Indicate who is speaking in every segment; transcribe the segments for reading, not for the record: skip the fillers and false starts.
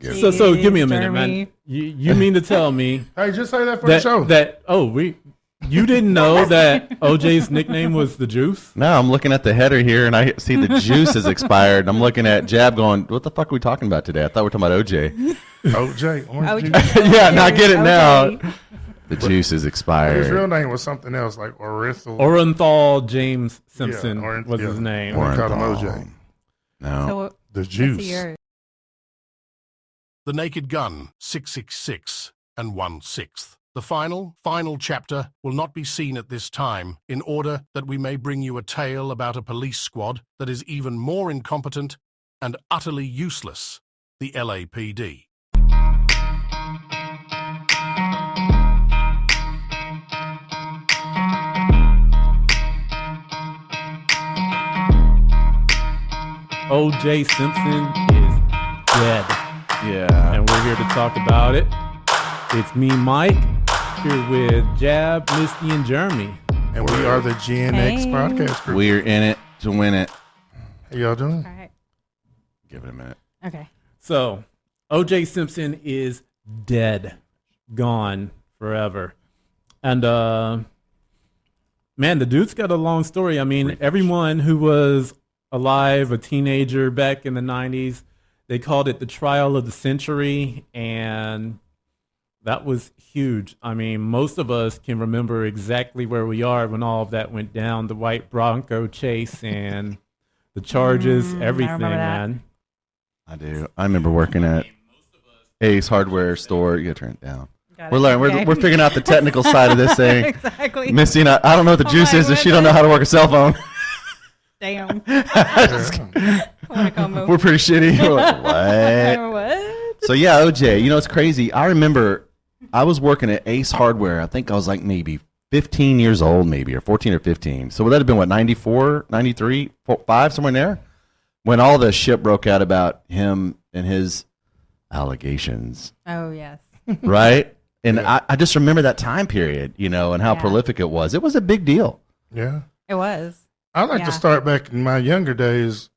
Speaker 1: So give me a minute, man. You mean to tell me?
Speaker 2: Hey, just say that for the show.
Speaker 1: You didn't know that OJ's nickname was the Juice?
Speaker 3: No, I'm looking at the header here, and I see the juice is expired. I'm looking at Jab going, what the fuck are we talking about today? I thought we were talking about OJ.
Speaker 2: OJ, orange juice.
Speaker 3: Yeah, now I get it now. The juice is expired.
Speaker 2: His real name was something else, like
Speaker 1: Orenthal James Simpson was his name.
Speaker 2: We called him OJ.
Speaker 3: No.
Speaker 4: So,
Speaker 2: The juice.
Speaker 5: The Naked Gun, 666 and 1/6. The final chapter will not be seen at this time, in order that we may bring you a tale about a police squad that is even more incompetent and utterly useless, the LAPD.
Speaker 1: O.J. Simpson is dead.
Speaker 3: Yeah.
Speaker 1: And we're here to talk about it. It's me, Mike, here with Jab, Misty, and Jeremy.
Speaker 2: And we are the Gen X podcast group.
Speaker 3: We're in it to win it.
Speaker 2: How y'all doing?
Speaker 4: All right.
Speaker 3: Give it a minute.
Speaker 4: Okay.
Speaker 1: So, O.J. Simpson is dead. Gone forever. And, man, the dude's got a long story. I mean, everyone who was alive, a teenager back in the 90s, they called it the trial of the century, and that was huge. I mean, most of us can remember exactly where we are when all of that went down, the white Bronco chase and the charges, everything, man.
Speaker 3: I do. I remember working at Ace Hardware store. You gotta turn it down. We're learning. We're figuring out the technical side of this thing.
Speaker 4: Exactly.
Speaker 3: Missy, I don't know what the juice is, and she don't know how to work a cell phone.
Speaker 4: Damn.
Speaker 3: We're pretty shitty. We're like, what? So yeah, OJ, you know, it's crazy. I remember I was working at Ace Hardware. I think I was like maybe 15 years old, maybe, or 14 or 15. So would that have been, what, 94, 93, 5, somewhere in there? When all the shit broke out about him and his allegations.
Speaker 4: Oh, yes.
Speaker 3: Right? And I just remember that time period, you know, and how prolific it was. It was a big deal.
Speaker 2: Yeah.
Speaker 4: It was.
Speaker 2: I like to start back in my younger days.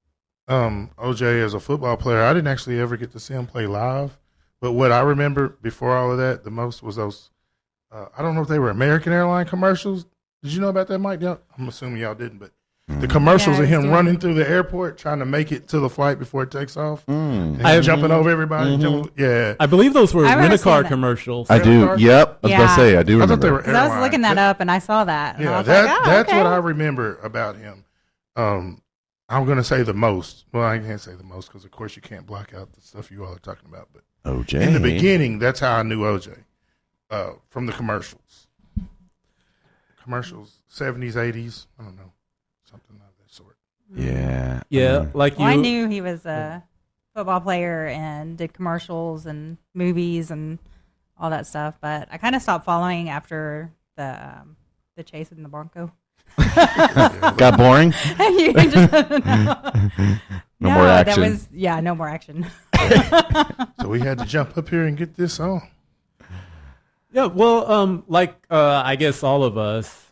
Speaker 2: OJ as a football player, I didn't actually ever get to see him play live. But what I remember before all of that the most was those, I don't know if they were American airline commercials. Did you know about that, Mike? I'm assuming y'all didn't, but the commercials of him running through the airport trying to make it to the flight before it takes off. And jumping over everybody.
Speaker 1: I believe those were rent-a-car commercims.
Speaker 3: I do. Yep. I was going to say, I do remember.
Speaker 2: I thought they were airline.
Speaker 4: I was looking that up and I saw that.
Speaker 2: Yeah, that's what I remember about him. I'm going to say the most. Well, I can't say the most because, of course, you can't block out the stuff you all are talking about. But
Speaker 3: OJ.
Speaker 2: in the beginning, that's how I knew OJ, from the commercials. Commercials, 70s, 80s, I don't know, something of that sort.
Speaker 3: Yeah.
Speaker 1: Yeah, like you.
Speaker 4: Well, I knew he was a football player and did commercials and movies and all that stuff, but I kind of stopped following after the chase in the Bronco.
Speaker 3: Got boring?
Speaker 4: You just,
Speaker 3: no more action.
Speaker 4: No more action.
Speaker 2: So we had to jump up here and get this on.
Speaker 1: Yeah, well, I guess all of us,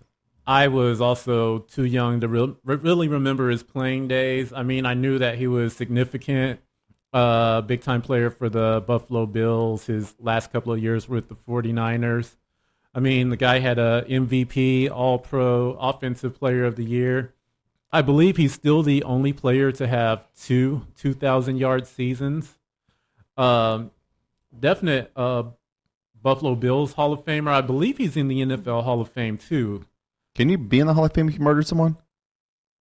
Speaker 1: I was also too young to really remember his playing days. I mean, I knew that he was significant, big-time player for the Buffalo Bills, his last couple of years with the 49ers. I mean, the guy had a MVP, All-Pro, Offensive Player of the Year. I believe he's still the only player to have 2,000-yard seasons. Definite Buffalo Bills Hall of Famer. I believe he's in the NFL Hall of Fame, too.
Speaker 3: Can you be in the Hall of Fame if you murdered someone?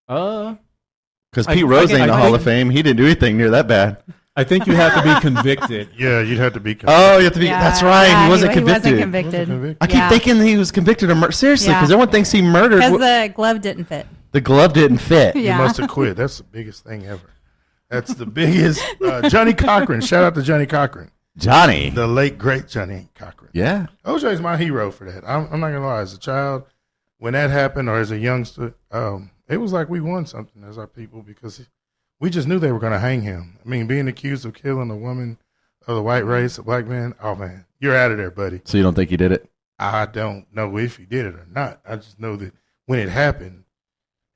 Speaker 1: Because
Speaker 3: Pete Rose ain't in the Hall of Fame. He didn't do anything near that bad.
Speaker 1: I think you have to be convicted.
Speaker 2: Yeah, you'd have to be convicted.
Speaker 3: Oh, you have to be. That's right. He wasn't convicted.
Speaker 4: He wasn't convicted.
Speaker 3: I keep thinking he was convicted of murder. Seriously, because everyone thinks he murdered.
Speaker 4: Because the glove didn't fit.
Speaker 3: The glove didn't fit.
Speaker 2: He must have quit. That's the biggest thing ever. That's the biggest. Johnny Cochran. Shout out to Johnny Cochran.
Speaker 3: Johnny.
Speaker 2: The late, great Johnny Cochran.
Speaker 3: Yeah.
Speaker 2: OJ's my hero for that. I'm not going to lie. As a child, when that happened, or as a youngster, it was like we won something as our people because we just knew they were going to hang him. I mean, being accused of killing a woman of the white race, a black man, oh, man, you're out of there, buddy.
Speaker 3: So you don't think he did it?
Speaker 2: I don't know if he did it or not. I just know that when it happened,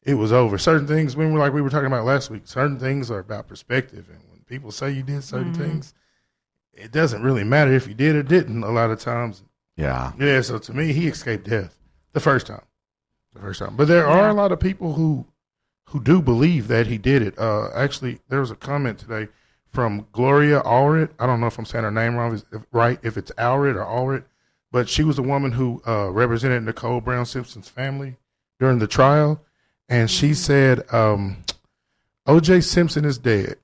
Speaker 2: it was over. Certain things, we were talking about last week, certain things are about perspective. And when people say you did certain things, it doesn't really matter if he did or didn't a lot of times.
Speaker 3: Yeah.
Speaker 2: Yeah, so to me, he escaped death the first time. But there are a lot of people who do believe that he did it. Actually, there was a comment today from Gloria Allred. I don't know if I'm saying her name wrong, if it's Allred or Allred, but she was the woman who represented Nicole Brown Simpson's family during the trial, and she said, O.J. Simpson is dead.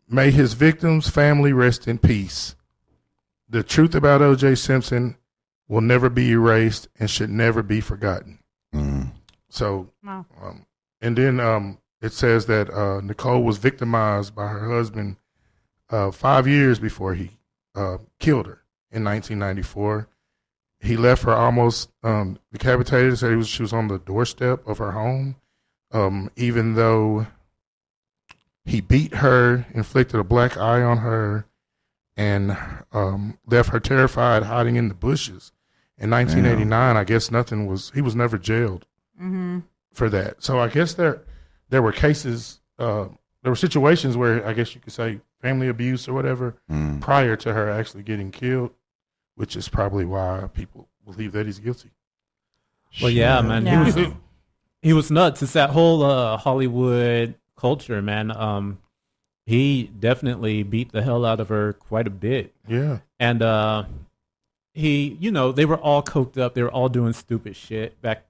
Speaker 2: May his victims' family rest in peace. The truth about O.J. Simpson will never be erased and should never be forgotten. So, and then it says that Nicole was victimized by her husband 5 years before he killed her in 1994. He left her almost decapitated. Said she was on the doorstep of her home, even though he beat her, inflicted a black eye on her, and left her terrified, hiding in the bushes. In 1989, I guess he was never jailed for that. So I guess there were cases, there were situations where I guess you could say family abuse or whatever prior to her actually getting killed, which is probably why people believe that he's guilty.
Speaker 1: Well, yeah, man.
Speaker 4: Yeah.
Speaker 1: He was nuts. It's that whole Hollywood culture, man. He definitely beat the hell out of her quite a bit.
Speaker 2: Yeah.
Speaker 1: And they were all coked up. They were all doing stupid shit back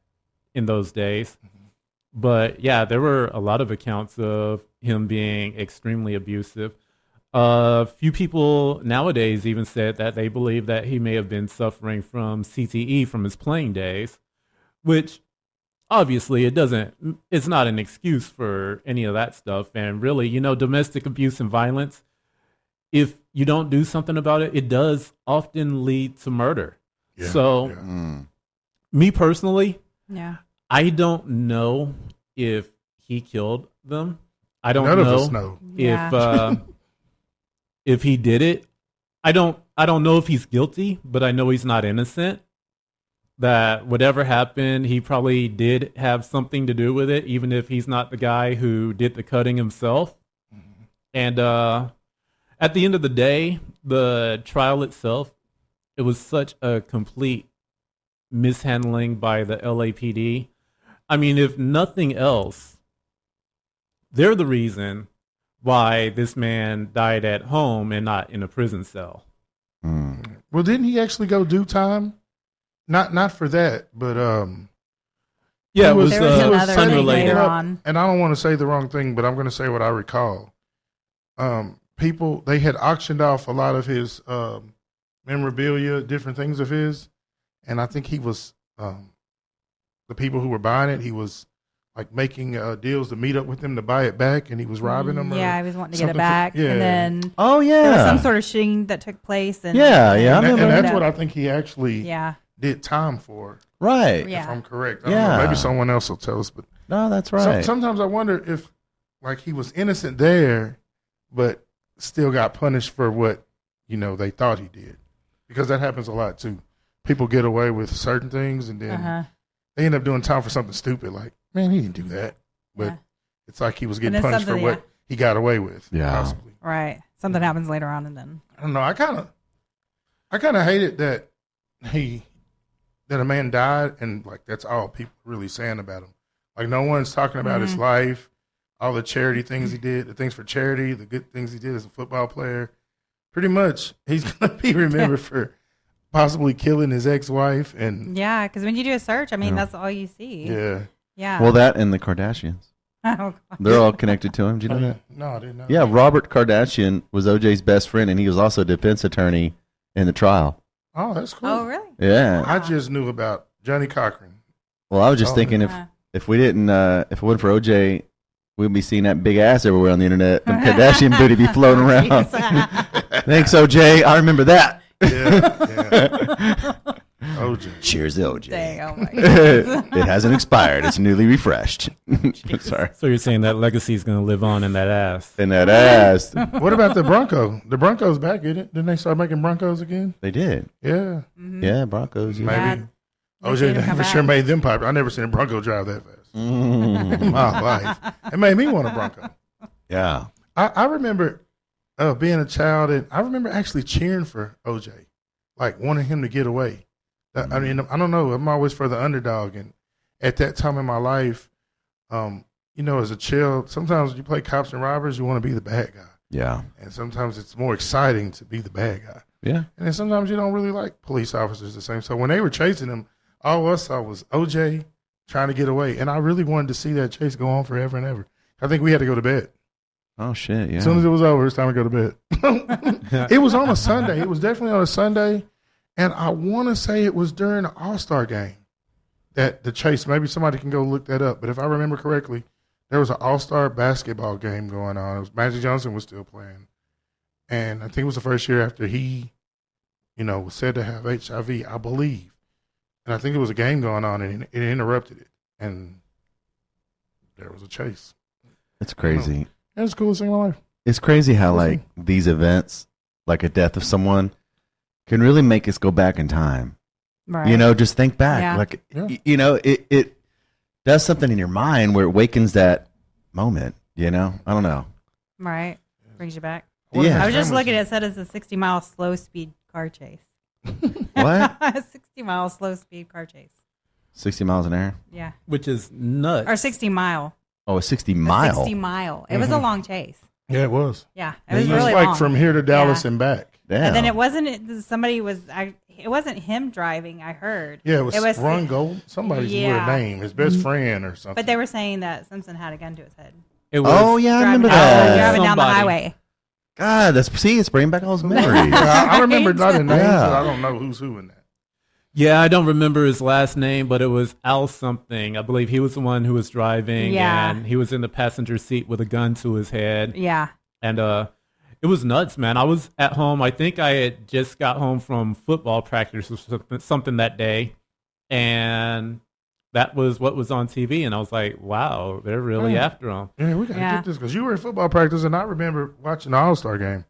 Speaker 1: in those days. But yeah, there were a lot of accounts of him being extremely abusive. A few people nowadays even said that they believe that he may have been suffering from CTE from his playing days, which obviously it's not an excuse for any of that stuff. And really, domestic abuse and violence, if you don't do something about it, it does often lead to murder.
Speaker 2: Yeah,
Speaker 1: so, me personally, I don't know if he killed them. I don't
Speaker 2: None
Speaker 1: know
Speaker 2: of us know.
Speaker 1: if he did it. I don't know if he's guilty, but I know he's not innocent. That whatever happened, he probably did have something to do with it, even if he's not the guy who did the cutting himself. And at the end of the day, the trial itself, it was such a complete mishandling by the LAPD. I mean, if nothing else, they're the reason why this man died at home and not in a prison cell.
Speaker 2: Well, didn't he actually go do time? Not for that, but
Speaker 1: yeah, it was,
Speaker 4: there was another thing
Speaker 1: unrelated.
Speaker 4: later on.
Speaker 2: And I don't want to say the wrong thing, but I'm going to say what I recall. People, they had auctioned off a lot of his memorabilia, different things of his, and I think he was the people who were buying it. He was like making deals to meet up with them to buy it back, and he was robbing them.
Speaker 4: Yeah, he was wanting to get it back, and then there was some sort of shooting that took place. And
Speaker 2: and that's what I think he actually did time for.
Speaker 3: Right.
Speaker 2: If I'm correct. I don't know, maybe someone else will tell us, but
Speaker 3: no, that's right.
Speaker 2: Sometimes I wonder if like he was innocent there, but still got punished for what they thought he did, because that happens a lot too. People get away with certain things, and then they end up doing time for something stupid. Like, man, he didn't do that, but it's like he was getting punished for what he got away with. Possibly.
Speaker 4: Right. Something happens later on, and then
Speaker 2: I don't know. I kind of hated that a man died, and like that's all people really saying about him. Like, no one's talking about his life, all the charity things he did, the things for charity, the good things he did as a football player. Pretty much, he's gonna be remembered for possibly killing his ex-wife, and
Speaker 4: because when you do a search, I mean, that's all you see. Yeah.
Speaker 3: Well, that and the Kardashians.
Speaker 4: Oh, God.
Speaker 3: They're all connected to him. Do you know that?
Speaker 2: No, I didn't know.
Speaker 3: Yeah, Robert Kardashian was OJ's best friend, and he was also a defense attorney in the trial.
Speaker 2: Oh, that's cool.
Speaker 4: Oh, really?
Speaker 3: Yeah.
Speaker 2: I just knew about Johnny Cochran.
Speaker 3: Well, I was just thinking if we didn't, if it wasn't for OJ, we'd be seeing that big ass everywhere on the internet. The Kardashian booty be floating around. Thanks, OJ. I remember that.
Speaker 2: Yeah. OJ.
Speaker 3: Cheers, OJ.
Speaker 4: Dang, oh my God.
Speaker 3: It hasn't expired. It's newly refreshed. Sorry.
Speaker 1: So you're saying that legacy is going to live on in that ass?
Speaker 3: In that ass.
Speaker 2: What about the Bronco? The Bronco's back, isn't it? Didn't they start making Broncos again?
Speaker 3: They did.
Speaker 2: Yeah.
Speaker 3: Yeah, Broncos. Yeah.
Speaker 2: Maybe. OJ for sure made them popular. I never seen a Bronco drive that fast in my life. It made me want a Bronco.
Speaker 3: Yeah.
Speaker 2: I remember being a child, and I remember actually cheering for OJ, like wanting him to get away. I mean, I don't know. I'm always for the underdog, and at that time in my life, as a child, sometimes when you play cops and robbers, you want to be the bad guy.
Speaker 3: Yeah.
Speaker 2: And sometimes it's more exciting to be the bad guy.
Speaker 3: Yeah.
Speaker 2: And then sometimes you don't really like police officers the same. So when they were chasing him, all I saw was OJ trying to get away. And I really wanted to see that chase go on forever and ever. I think we had to go to bed.
Speaker 3: Oh, shit, yeah.
Speaker 2: As soon as it was over, it's time to go to bed. It was on a Sunday. It was definitely on a Sunday. And I want to say it was during the All-Star game that the chase, maybe somebody can go look that up. But if I remember correctly, there was an All-Star basketball game going on. It was Magic Johnson was still playing. And I think it was the first year after he, was said to have HIV, I believe. And I think it was a game going on, and it interrupted it. And there was a chase.
Speaker 3: It's crazy.
Speaker 2: It was the coolest thing in my life.
Speaker 3: It's crazy how, like, these events, like a death of someone, can really make us go back in time.
Speaker 4: Right.
Speaker 3: Just think back.
Speaker 4: Yeah.
Speaker 3: Like,
Speaker 2: Yeah.
Speaker 3: It does something in your mind where it wakens that moment, I don't know.
Speaker 4: Right. Brings you back.
Speaker 3: Yeah.
Speaker 4: I was just looking, it said it's a 60-mile slow-speed car chase.
Speaker 3: What?
Speaker 4: A 60-mile slow-speed car chase.
Speaker 3: 60 miles an hour?
Speaker 4: Yeah.
Speaker 1: Which is nuts.
Speaker 4: Or 60-mile.
Speaker 3: Oh, a 60 mile.
Speaker 4: 60-mile. It was a long chase.
Speaker 2: Yeah, it was.
Speaker 4: Yeah. It was
Speaker 2: It
Speaker 4: really
Speaker 2: like
Speaker 4: long.
Speaker 2: from here to Dallas
Speaker 4: Yeah.
Speaker 2: and back.
Speaker 3: Damn.
Speaker 4: And then it wasn't, it wasn't him driving, I heard.
Speaker 2: Yeah, it was Ron Gold. Somebody with a name, his best friend or something.
Speaker 4: But they were saying that Simpson had a gun to his head.
Speaker 1: It was
Speaker 3: Oh, yeah, I remember
Speaker 4: Driving
Speaker 3: that.
Speaker 4: down the
Speaker 1: Somebody.
Speaker 4: highway.
Speaker 3: God, it's bringing back all those memories.
Speaker 2: Yeah, I remember a lot of names,
Speaker 3: Yeah.
Speaker 2: but I don't know who's who in that.
Speaker 1: Yeah, I don't remember his last name, but it was Al something. I believe he was the one who was driving,
Speaker 4: Yeah.
Speaker 1: and he was in the passenger seat with a gun to his head.
Speaker 4: Yeah.
Speaker 1: And it was nuts, man. I was at home. I think I had just got home from football practice or something that day, and that was what was on TV. And I was like, wow, they're really after him.
Speaker 2: Yeah, we got to
Speaker 4: Yeah.
Speaker 2: get this because you were in football practice, and I remember watching the All-Star game.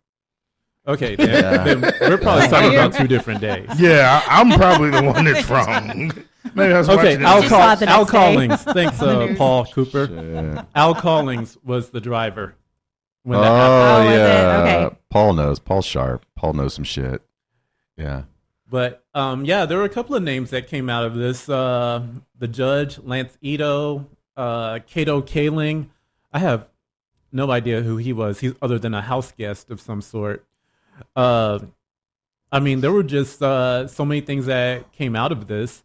Speaker 1: Okay, then we're probably talking about 2 different days.
Speaker 2: Yeah, I'm probably the one that's wrong. Maybe I was
Speaker 1: Okay,
Speaker 2: watching
Speaker 1: Al,
Speaker 2: it.
Speaker 4: Just saw it the
Speaker 1: Al
Speaker 4: next day.
Speaker 1: Collins. Thanks,
Speaker 4: news.
Speaker 1: Paul Cooper.
Speaker 3: Shit.
Speaker 1: Al Collins was the driver when
Speaker 3: Oh,
Speaker 1: that happened.
Speaker 4: Oh, was it?
Speaker 3: yeah.
Speaker 4: Okay.
Speaker 3: Paul knows. Paul's sharp. Paul knows some shit. Yeah.
Speaker 1: But there were a couple of names that came out of this. The judge, Lance Ito, Cato Kaling. I have no idea who he was. He's other than a house guest of some sort. There were just so many things that came out of this.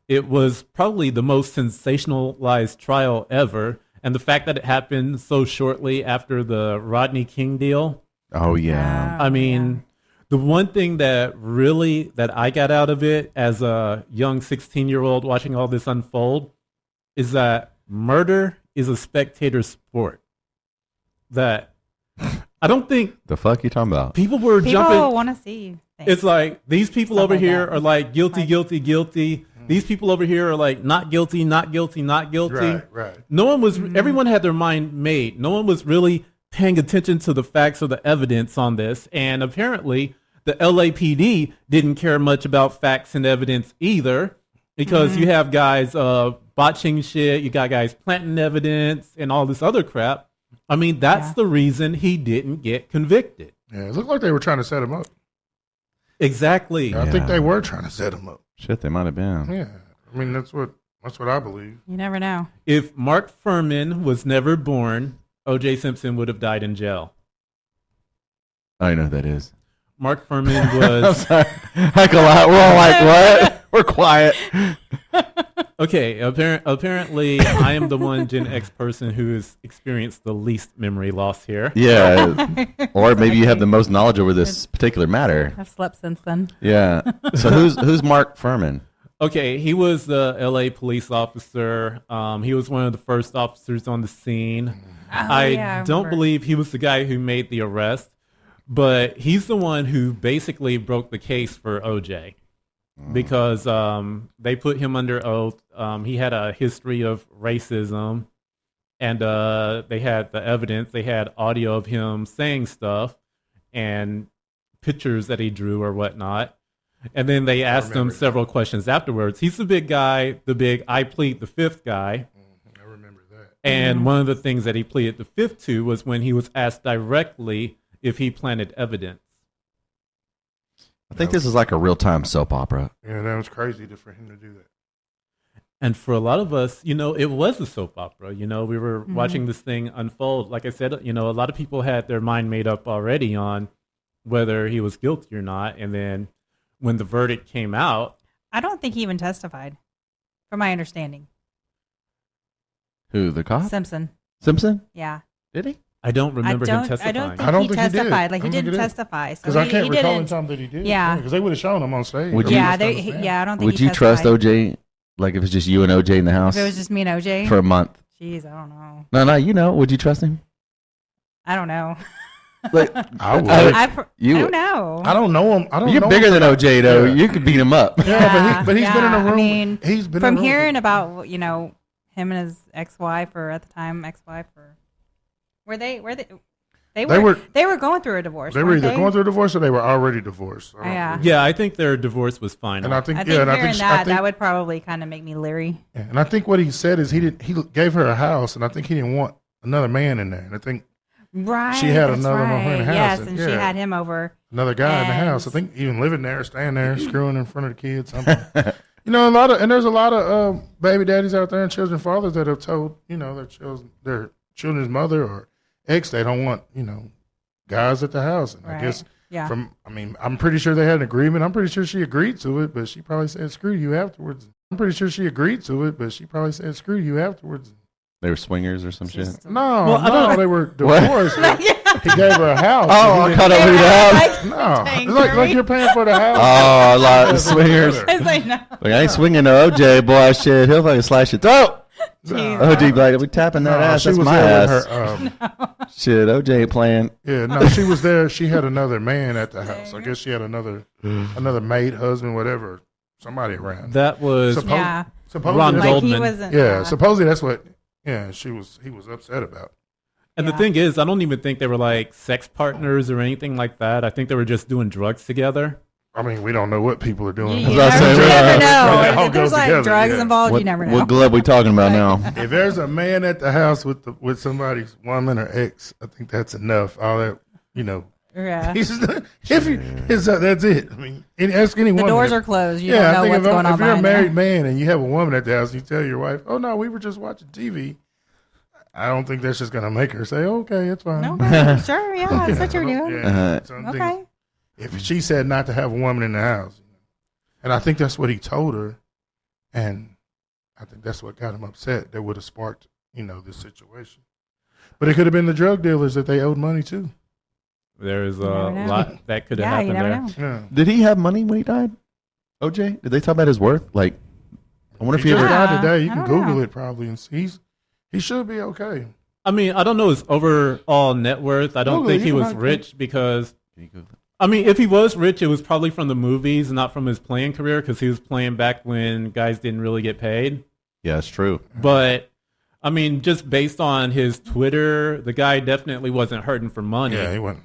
Speaker 1: It was probably the most sensationalized trial ever. And the fact that it happened so shortly after the Rodney King deal.
Speaker 3: Oh, yeah.
Speaker 1: The one thing that I got out of it as a young 16-year-old watching all this unfold is that murder is a spectator sport. That I don't think
Speaker 3: The fuck you talking about?
Speaker 1: people were
Speaker 4: People
Speaker 1: jumping.
Speaker 4: want to see things.
Speaker 1: It's like these people
Speaker 4: Stuff
Speaker 1: over
Speaker 4: like
Speaker 1: here
Speaker 4: that.
Speaker 1: are like guilty,
Speaker 4: Like-
Speaker 1: guilty, guilty. These people over here are like not guilty, not guilty, not guilty.
Speaker 2: Right.
Speaker 1: No one was. Everyone had their mind made. No one was really paying attention to the facts or the evidence on this. And apparently, the LAPD didn't care much about facts and evidence either, because you have guys botching shit. You got guys planting evidence and all this other crap. That's the reason he didn't get convicted.
Speaker 2: Yeah, it looked like they were trying to set him up.
Speaker 1: Exactly.
Speaker 2: I think they were trying to set him up.
Speaker 3: Shit, they might have been.
Speaker 2: Yeah, that's what I believe.
Speaker 4: You never know.
Speaker 1: If Mark Furman was never born, O.J. Simpson would have died in jail.
Speaker 3: I don't know who that is.
Speaker 1: Mark Furman
Speaker 3: I'm
Speaker 1: was
Speaker 3: sorry. Heck a lot. We're all like, what? We're quiet.
Speaker 1: okay. Apparently, I am the one Gen X person who has experienced the least memory loss here.
Speaker 3: Yeah. Or maybe you have the most knowledge over this particular matter.
Speaker 4: I've slept since then.
Speaker 3: Yeah. So who's Mark Furman?
Speaker 1: Okay, he was the L.A. police officer. He was one of the first officers on the scene. I don't
Speaker 4: remember.
Speaker 1: believe he was the guy who made the arrest, but he's the one who basically broke the case for O.J. because they put him under oath. He had a history of racism, and they had the evidence. They had audio of him saying stuff and pictures that he drew or whatnot. And then they asked him several questions afterwards. He's the big guy, the big I plead the fifth guy.
Speaker 2: I remember that.
Speaker 1: And one of the things that he pleaded the fifth to was when he was asked directly if he planted evidence.
Speaker 3: I think this is like a real-time soap opera.
Speaker 2: Yeah, that was crazy for him to do that.
Speaker 1: And for a lot of us, it was a soap opera. We were watching this thing unfold. Like I said, a lot of people had their mind made up already on whether he was guilty or not. And then when the verdict came out,
Speaker 4: I don't think he even testified, from my understanding.
Speaker 3: Who, the cop?
Speaker 4: Simpson.
Speaker 3: Simpson?
Speaker 4: Yeah.
Speaker 3: Did he?
Speaker 1: I don't remember him
Speaker 4: I
Speaker 1: testifying.
Speaker 4: don't think he
Speaker 2: think he did.
Speaker 4: testified. Like,
Speaker 2: I
Speaker 4: he
Speaker 2: don't think
Speaker 4: didn't
Speaker 2: he did.
Speaker 4: testify. So
Speaker 2: Because I can't
Speaker 4: he
Speaker 2: recall
Speaker 4: didn't.
Speaker 2: in time that he did.
Speaker 4: Yeah.
Speaker 2: Because they would have shown him on stage.
Speaker 3: Would
Speaker 2: Or
Speaker 3: you-
Speaker 4: Yeah,
Speaker 2: on stage.
Speaker 4: I don't think
Speaker 3: Would
Speaker 4: he
Speaker 3: you trust
Speaker 4: testified.
Speaker 3: OJ? Like if it's just you and OJ in the house
Speaker 4: If it was just me and OJ?
Speaker 3: for a month?
Speaker 4: Jeez, I don't know.
Speaker 3: No. Would you trust him?
Speaker 4: I don't know.
Speaker 3: Like,
Speaker 2: I would.
Speaker 4: I
Speaker 3: You-
Speaker 4: don't know.
Speaker 2: I don't know him. I don't
Speaker 3: you're
Speaker 2: know
Speaker 3: bigger
Speaker 2: him.
Speaker 3: than OJ though.
Speaker 2: Yeah.
Speaker 3: You could beat him up.
Speaker 2: Yeah, but he's been in a room.
Speaker 4: I mean,
Speaker 2: he's been
Speaker 4: from
Speaker 2: in a room
Speaker 4: hearing about, him and his ex-wife, or at the time ex-wife, or they were going through a divorce.
Speaker 2: They were
Speaker 4: weren't
Speaker 2: either going through a divorce or they were already divorced. I don't
Speaker 4: Yeah.
Speaker 2: know.
Speaker 1: Yeah, I think their divorce was final.
Speaker 2: And I think,
Speaker 4: I think
Speaker 2: yeah, and I
Speaker 4: hearing
Speaker 2: think,
Speaker 4: that,
Speaker 2: I think,
Speaker 4: that would probably kind of make me leery.
Speaker 2: yeah, and I think what he said is he gave her a house, and I think he didn't want another man in there, and I think
Speaker 4: Right.
Speaker 2: She had
Speaker 4: that's
Speaker 2: another one
Speaker 4: right.
Speaker 2: in the house,
Speaker 4: Yes,
Speaker 2: and
Speaker 4: and she
Speaker 2: yeah.
Speaker 4: had him over.
Speaker 2: another guy in the
Speaker 4: And-
Speaker 2: house. I think even living there, staying there, screwing in front of the kids. Something. There's a lot of baby daddies out there and children fathers that have told their children's mother or ex they don't want guys at the house. And
Speaker 4: Right.
Speaker 2: I guess
Speaker 4: Yeah.
Speaker 2: I'm pretty sure they had an agreement. I'm pretty sure she agreed to it, but she probably said screw you afterwards. I'm pretty sure she agreed to it, but she probably said screw you afterwards.
Speaker 3: They were swingers or some shit.
Speaker 4: Just-
Speaker 2: No, they were divorced. but he gave her a house.
Speaker 3: Oh,
Speaker 2: and he
Speaker 3: I caught
Speaker 2: didn't-
Speaker 3: up with that.
Speaker 2: No,
Speaker 4: Dang,
Speaker 2: it's like
Speaker 4: Jeremy.
Speaker 2: you're paying for the house.
Speaker 3: Oh, a lot of swingers.
Speaker 4: I was like, no.
Speaker 3: Like I ain't swinging to OJ, boy. Shit, he'll fucking slash your throat.
Speaker 4: Jeez.
Speaker 3: OJ be like, we tapping that ass.
Speaker 2: she
Speaker 3: That's
Speaker 2: was
Speaker 3: my
Speaker 2: there
Speaker 3: ass.
Speaker 2: with her.
Speaker 3: Shit, OJ ain't playing.
Speaker 2: Yeah, no, she was there. She had another man at the house. I guess she had another maid, husband, whatever, somebody around.
Speaker 1: That was
Speaker 2: Suppo-
Speaker 4: Yeah.
Speaker 2: supposedly,
Speaker 1: Ron
Speaker 2: that's-
Speaker 4: Like he
Speaker 1: Goldman.
Speaker 4: wasn't.
Speaker 2: yeah, supposedly that's what. Yeah, he was upset about.
Speaker 1: And
Speaker 4: Yeah.
Speaker 1: the thing is, I don't even think they were like sex partners or anything like that. I think they were just doing drugs together.
Speaker 2: I mean, we don't know what people are doing.
Speaker 4: You
Speaker 3: That's what I
Speaker 4: never,
Speaker 3: said,
Speaker 4: you never
Speaker 2: It all
Speaker 4: know. If there's
Speaker 2: goes
Speaker 4: like
Speaker 2: together,
Speaker 4: drugs
Speaker 2: yeah.
Speaker 4: involved,
Speaker 3: What,
Speaker 4: you never know.
Speaker 3: what glove we talking about now?
Speaker 2: If there's a man at the house with somebody's woman or ex, I think that's enough. All that,
Speaker 4: Yeah.
Speaker 2: that's it. I mean, ask any
Speaker 4: The
Speaker 2: woman.
Speaker 4: doors are closed. You
Speaker 2: I
Speaker 4: don't know
Speaker 2: think
Speaker 4: what's going on
Speaker 2: if you're a
Speaker 4: behind
Speaker 2: married
Speaker 4: there.
Speaker 2: man and you have a woman at the house, you tell your wife, "Oh no, we were just watching TV." I don't think that's just gonna make her say, "Okay, it's fine."
Speaker 4: Okay, sure, yeah, that's what you're doing.
Speaker 2: Yeah. So I think
Speaker 4: Okay.
Speaker 2: if she said not to have a woman in the house, and I think that's what he told her, and I think that's what got him upset. That would have sparked, this situation. But it could have been the drug dealers that they owed money to.
Speaker 1: There's a
Speaker 4: never know.
Speaker 1: lot that could have
Speaker 4: Yeah, you
Speaker 1: happened
Speaker 4: never
Speaker 1: there.
Speaker 4: know.
Speaker 2: Yeah.
Speaker 3: Did he have money when he died? OJ? Did they talk about his worth? Like, I wonder if
Speaker 2: He
Speaker 3: he
Speaker 2: just
Speaker 3: ever.
Speaker 4: Yeah.
Speaker 2: died today. You
Speaker 4: I
Speaker 2: can
Speaker 4: don't
Speaker 2: Google
Speaker 4: know.
Speaker 2: it probably and see. He should be okay.
Speaker 1: I mean, I don't know his overall net worth. I don't
Speaker 2: Google it.
Speaker 1: think he
Speaker 2: You
Speaker 1: was
Speaker 2: can-
Speaker 1: rich because, I mean, if he was rich, it was probably from the movies, not from his playing career, because he was playing back when guys didn't really get paid.
Speaker 3: Yeah, it's true.
Speaker 1: But, I mean, just based on his Twitter, the guy definitely wasn't hurting for money.
Speaker 2: Yeah, he wasn't.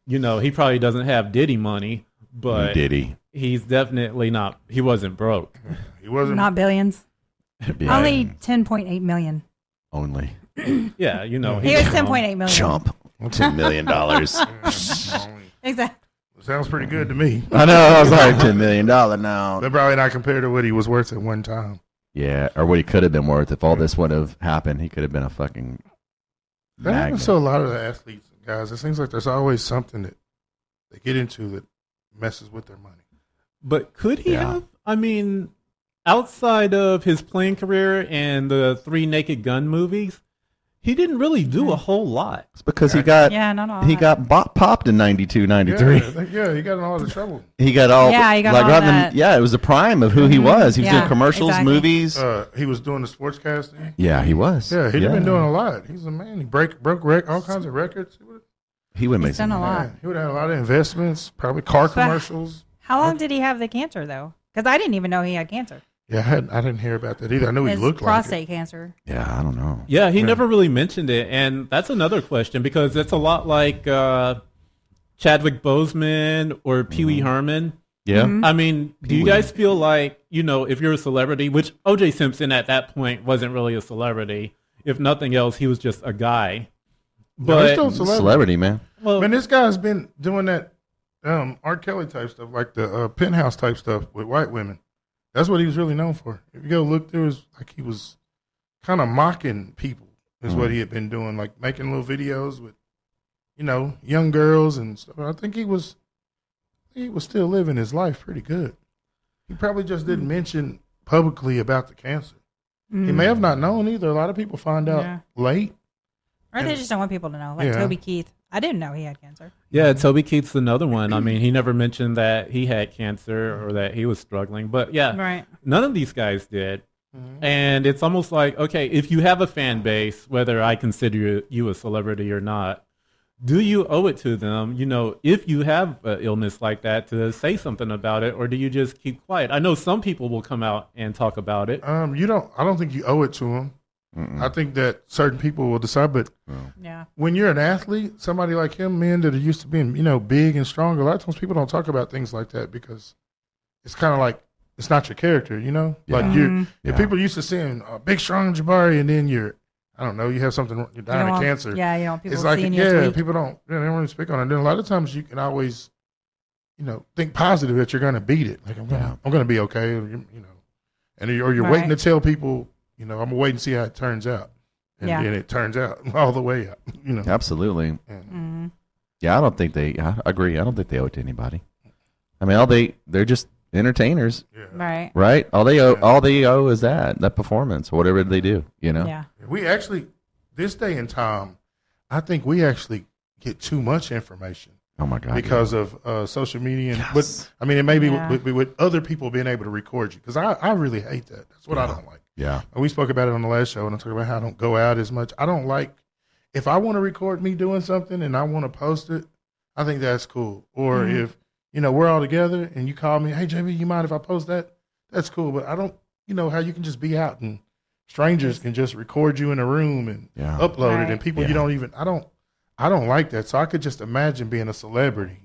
Speaker 1: He probably doesn't have Diddy money, but
Speaker 3: Did he?
Speaker 1: he's definitely not, he wasn't broke.
Speaker 2: He wasn't.
Speaker 4: Not billions.
Speaker 3: Yeah,
Speaker 4: Only 10.8 million.
Speaker 3: only.
Speaker 1: Yeah,
Speaker 4: He
Speaker 1: he's
Speaker 4: was
Speaker 1: young.
Speaker 4: 10.8 million.
Speaker 3: Chump. $10 million. I
Speaker 4: Exactly.
Speaker 2: Sounds pretty good to me.
Speaker 3: know. I was like, $10 million now.
Speaker 2: But probably not compared to what he was worth at one time.
Speaker 3: Yeah, or what he could have been worth if all this would have happened. He could have been a fucking
Speaker 2: That happens
Speaker 3: magnet.
Speaker 2: to a lot of the athletes, guys. It seems like there's always something that they get into that messes with their money.
Speaker 1: But could he
Speaker 3: Yeah.
Speaker 1: have? I mean, outside of his playing career and the 3 Naked Gun movies, he didn't really do a whole lot.
Speaker 3: It's because he got
Speaker 4: Yeah, not all.
Speaker 3: he
Speaker 4: that.
Speaker 3: got popped in 92, 93.
Speaker 2: Yeah, he got in all the trouble.
Speaker 3: He got all
Speaker 4: Yeah, he got
Speaker 3: like
Speaker 4: all
Speaker 3: right in
Speaker 4: that.
Speaker 3: the, yeah, it was the prime of who he was. He was
Speaker 4: Yeah,
Speaker 3: doing commercials,
Speaker 4: exactly.
Speaker 3: movies.
Speaker 2: He was doing the sportscasting.
Speaker 3: Yeah, he was.
Speaker 2: Yeah, he'd been doing a lot. He's a man. He broke all kinds of records.
Speaker 3: He would make
Speaker 4: He's done
Speaker 3: some
Speaker 4: a
Speaker 3: money.
Speaker 4: lot.
Speaker 2: Yeah, he would have had a lot of investments, probably car commercials.
Speaker 4: How long did he have the cancer, though? Because I didn't even know he had cancer.
Speaker 2: Yeah, I didn't hear about that either. I knew he
Speaker 4: It's
Speaker 2: looked
Speaker 4: prostate cancer.
Speaker 3: Yeah, I don't know.
Speaker 1: Yeah, he never really mentioned it, and that's another question because it's a lot like Chadwick Boseman or Pee Wee Herman.
Speaker 3: Yeah,
Speaker 4: Mm-hmm.
Speaker 1: I mean, do you
Speaker 3: Pee-wee.
Speaker 1: guys feel like, if you're a celebrity, which O.J. Simpson at that point wasn't really a celebrity. If nothing else, he was just a guy.
Speaker 2: No, he's
Speaker 1: But
Speaker 2: still a
Speaker 3: Celebrity, man.
Speaker 1: well,
Speaker 2: Man, this guy's been doing that R. Kelly type stuff, like the penthouse type stuff with white women. That's what he was really known for. If you go look through his, like he was kind of mocking people is what he had been doing, like making little videos with, young girls and stuff. I think he was still living his life pretty good. He probably just didn't mention publicly about the cancer. He may have not known either. A lot of people find out late.
Speaker 4: Or they just don't want people to know. Like
Speaker 2: Yeah.
Speaker 4: Toby Keith. I didn't know he had cancer.
Speaker 1: yeah, Toby Keith's another one. I mean, he never mentioned that he had cancer or that he was struggling. But yeah,
Speaker 4: Right.
Speaker 1: none of these guys did. And it's almost like, okay, if you have a fan base, whether I consider you a celebrity or not, do you owe it to them, if you have an illness like that, to say something about it, or do you just keep quiet? I know some people will come out and talk about it.
Speaker 2: I don't think you owe it to him. I think that certain people will decide, but
Speaker 4: Yeah.
Speaker 2: when you're an athlete, somebody like him, men that are used to being, big and strong, a lot of times people don't talk about things like that because it's kind of like it's not your character, Like if people are used to seeing big, strong Jabari, and then you have something, you're dying of cancer.
Speaker 4: Yeah, you don't want people
Speaker 2: It's like,
Speaker 4: seeing you as weak.
Speaker 2: people don't really speak on it. And then a lot of times you can always, think positive that you're going to beat it. Like I'm going to be okay, or you're waiting to tell people. I'm gonna wait and see how it turns out, and it turns out all the way out.
Speaker 3: Absolutely.
Speaker 2: And,
Speaker 3: Yeah, I agree. I don't think they owe it to anybody. I mean, they're just entertainers,
Speaker 4: Right.
Speaker 3: right? All they owe is that performance, or whatever they do.
Speaker 4: Yeah.
Speaker 2: we actually, this day and time, I think we actually get too much information
Speaker 3: Oh my God!
Speaker 2: because of social media. And it may be with other people being able to record you, because I really hate that. That's what I don't like.
Speaker 3: Yeah.
Speaker 2: And we spoke about it on the last show, and I talked about how I don't go out as much. I don't like, if I want to record me doing something and I want to post it, I think that's cool. Or if, we're all together and you call me, hey, JB, you mind if I post that? That's cool. But I don't, how you can just be out and strangers can just record you in a room and upload it, and people you don't even, I don't like that. So I could just imagine being a celebrity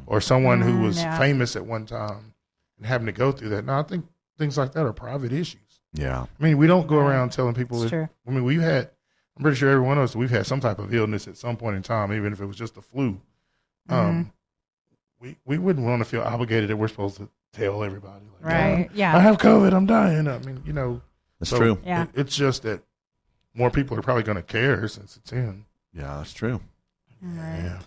Speaker 2: or someone who was famous at one time and having to go through that. Now, I think things like that are private issues.
Speaker 3: Yeah.
Speaker 2: I mean, we don't go around telling people.
Speaker 4: It's true.
Speaker 2: I mean, I'm pretty sure every one of us, we've had some type of illness at some point in time, even if it was just the flu. We wouldn't want to feel obligated that we're supposed to tell everybody. Like,
Speaker 4: Right.
Speaker 2: I have COVID. I'm dying. I mean,
Speaker 3: That's
Speaker 2: so
Speaker 3: true.
Speaker 4: Yeah.
Speaker 2: It's just that more people are probably going to care since it's in.
Speaker 3: Yeah, that's true.
Speaker 4: Right.
Speaker 2: Yeah.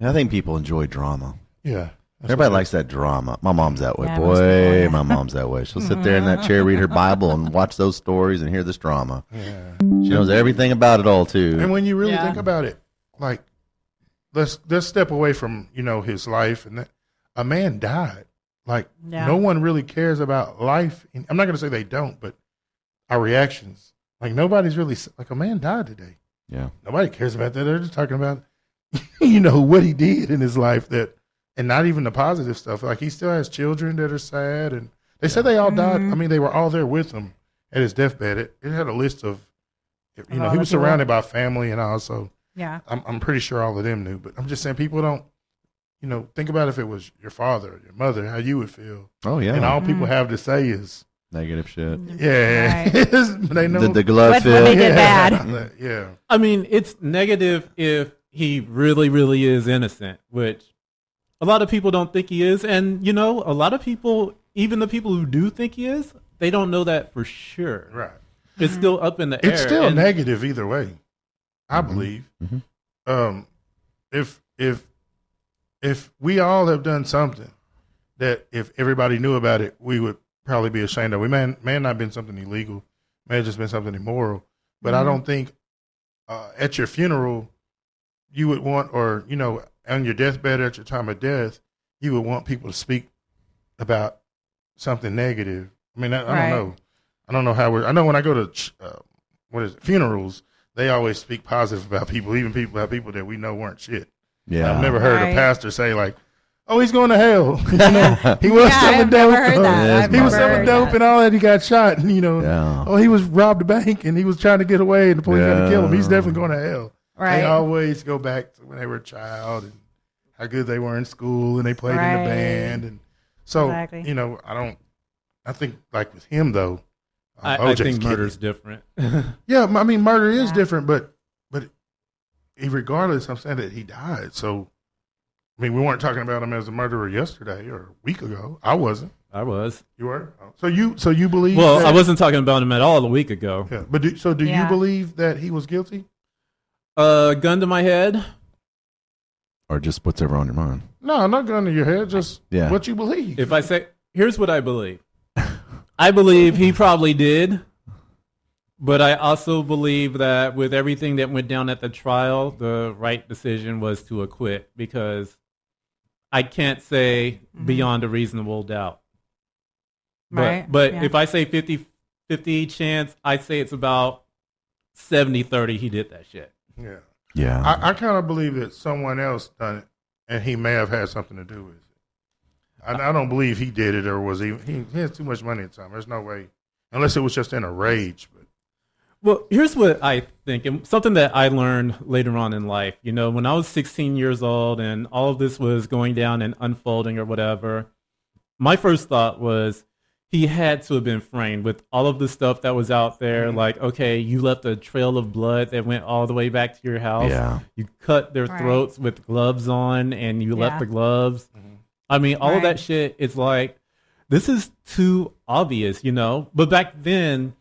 Speaker 3: And I think people enjoy drama.
Speaker 2: Yeah.
Speaker 3: Everybody likes that drama. My mom's that way.
Speaker 4: Yeah, most people,
Speaker 3: Boy,
Speaker 4: yeah.
Speaker 3: my mom's that way. She'll sit there in that chair, read her Bible, and watch those stories and hear this drama.
Speaker 2: Yeah.
Speaker 3: She knows everything about it all, too.
Speaker 2: And when you really think about it, like, let's step away from, his life, and that a man died. Like, no one really cares about life. I'm not going to say they don't, but our reactions. Like, nobody's really, like, a man died today.
Speaker 3: Yeah.
Speaker 2: Nobody cares about that. They're just talking about, what he did in his life, and not even the positive stuff. Like, he still has children that are sad, and they said they all died. I mean, they were all there with him at his deathbed. It had a list of, he was surrounded by family and all, so I'm pretty sure all of them knew. But I'm just saying, people don't, think about if it was your father or your mother, how you would feel.
Speaker 3: Oh, yeah.
Speaker 2: And all people have to say is
Speaker 3: Negative shit.
Speaker 2: yeah.
Speaker 4: Right.
Speaker 2: They know
Speaker 3: The glove
Speaker 4: When
Speaker 3: fit.
Speaker 4: they did bad.
Speaker 2: Yeah.
Speaker 1: I mean, it's negative if he really, really is innocent, which a lot of people don't think he is. And, a lot of people, even the people who do think he is, they don't know that for sure.
Speaker 2: Right.
Speaker 1: It's still up in the air.
Speaker 2: It's still
Speaker 1: and
Speaker 2: negative either way, I believe. If we all have done something that if everybody knew about it, we would probably be ashamed of. We may not have been something illegal, may have just been something immoral. But I don't think at your funeral you would want, or on your deathbed or at your time of death, you would want people to speak about something negative. I mean, I don't know. I don't know how I know when I go to funerals, they always speak positive about people, even about people that we know weren't shit.
Speaker 3: Yeah.
Speaker 2: I've never heard a pastor say like, "Oh, he's going to hell." He
Speaker 4: Yeah,
Speaker 2: was
Speaker 4: I've
Speaker 2: selling
Speaker 4: never
Speaker 2: dope.
Speaker 4: heard that.
Speaker 2: He was
Speaker 3: I've
Speaker 2: selling
Speaker 4: never
Speaker 2: dope
Speaker 4: heard
Speaker 2: and all that. He got shot, and
Speaker 3: Yeah.
Speaker 2: oh, he was robbed a bank and he was trying to get away, and the police got to kill him. He's definitely going to hell.
Speaker 4: Right.
Speaker 2: They always go back to when they were a child and how good they were in school and they played in the band, and so
Speaker 4: Exactly.
Speaker 2: I think like with him though,
Speaker 1: I
Speaker 2: OJ's
Speaker 1: think
Speaker 2: kidding.
Speaker 1: murder's different.
Speaker 2: Yeah, I mean, murder is different, but regardless, I'm saying that he died. So, I mean, we weren't talking about him as a murderer yesterday or a week ago. I wasn't.
Speaker 1: I was.
Speaker 2: You were. So you believe?
Speaker 1: Well,
Speaker 2: that,
Speaker 1: I wasn't talking about him at all a week ago.
Speaker 2: Yeah, but do you believe that he was guilty?
Speaker 1: Gun to my head.
Speaker 3: Or just whatever on your mind.
Speaker 2: No, not gun to your head. Just what you believe.
Speaker 1: If I say, here's what I believe. I believe he probably did. But I also believe that with everything that went down at the trial, the right decision was to acquit, because I can't say beyond a reasonable doubt.
Speaker 4: Right.
Speaker 1: But if I say 50-50 chance, I say it's about 70-30 he did that shit.
Speaker 2: Yeah.
Speaker 3: Yeah.
Speaker 2: I kind of believe that someone else done it, and he may have had something to do with it. I don't believe he did it, or was he has too much money at the time. There's no way, unless it was just in a rage. But
Speaker 1: well, here's what I think, and something that I learned later on in life. You know, when I was 16 years old and all of this was going down and unfolding or whatever, my first thought was he had to have been framed with all of the stuff that was out there. Mm-hmm. Like, okay, you left a trail of blood that went all the way back to your house.
Speaker 3: Yeah.
Speaker 1: You cut their throats with gloves on, and you left the gloves. Mm-hmm. I mean, all of that shit, it's like, this is too obvious, you know? But back then,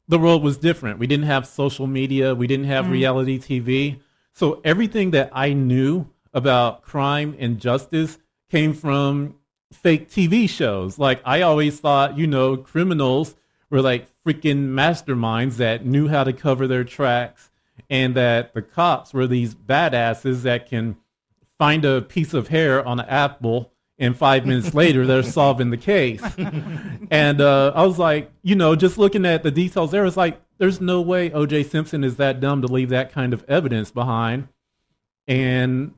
Speaker 1: the world was different. We didn't have social media. We didn't have reality TV. So everything that I knew about crime and justice came from fake TV shows. Like, I always thought, you know, criminals were like freaking masterminds that knew how to cover their tracks, and that the cops were these badasses that can find a piece of hair on an apple, and 5 minutes later, they're solving the case. And I was like, you know, just looking at the details there, it's like, there's no way O.J. Simpson is that dumb to leave that kind of evidence behind and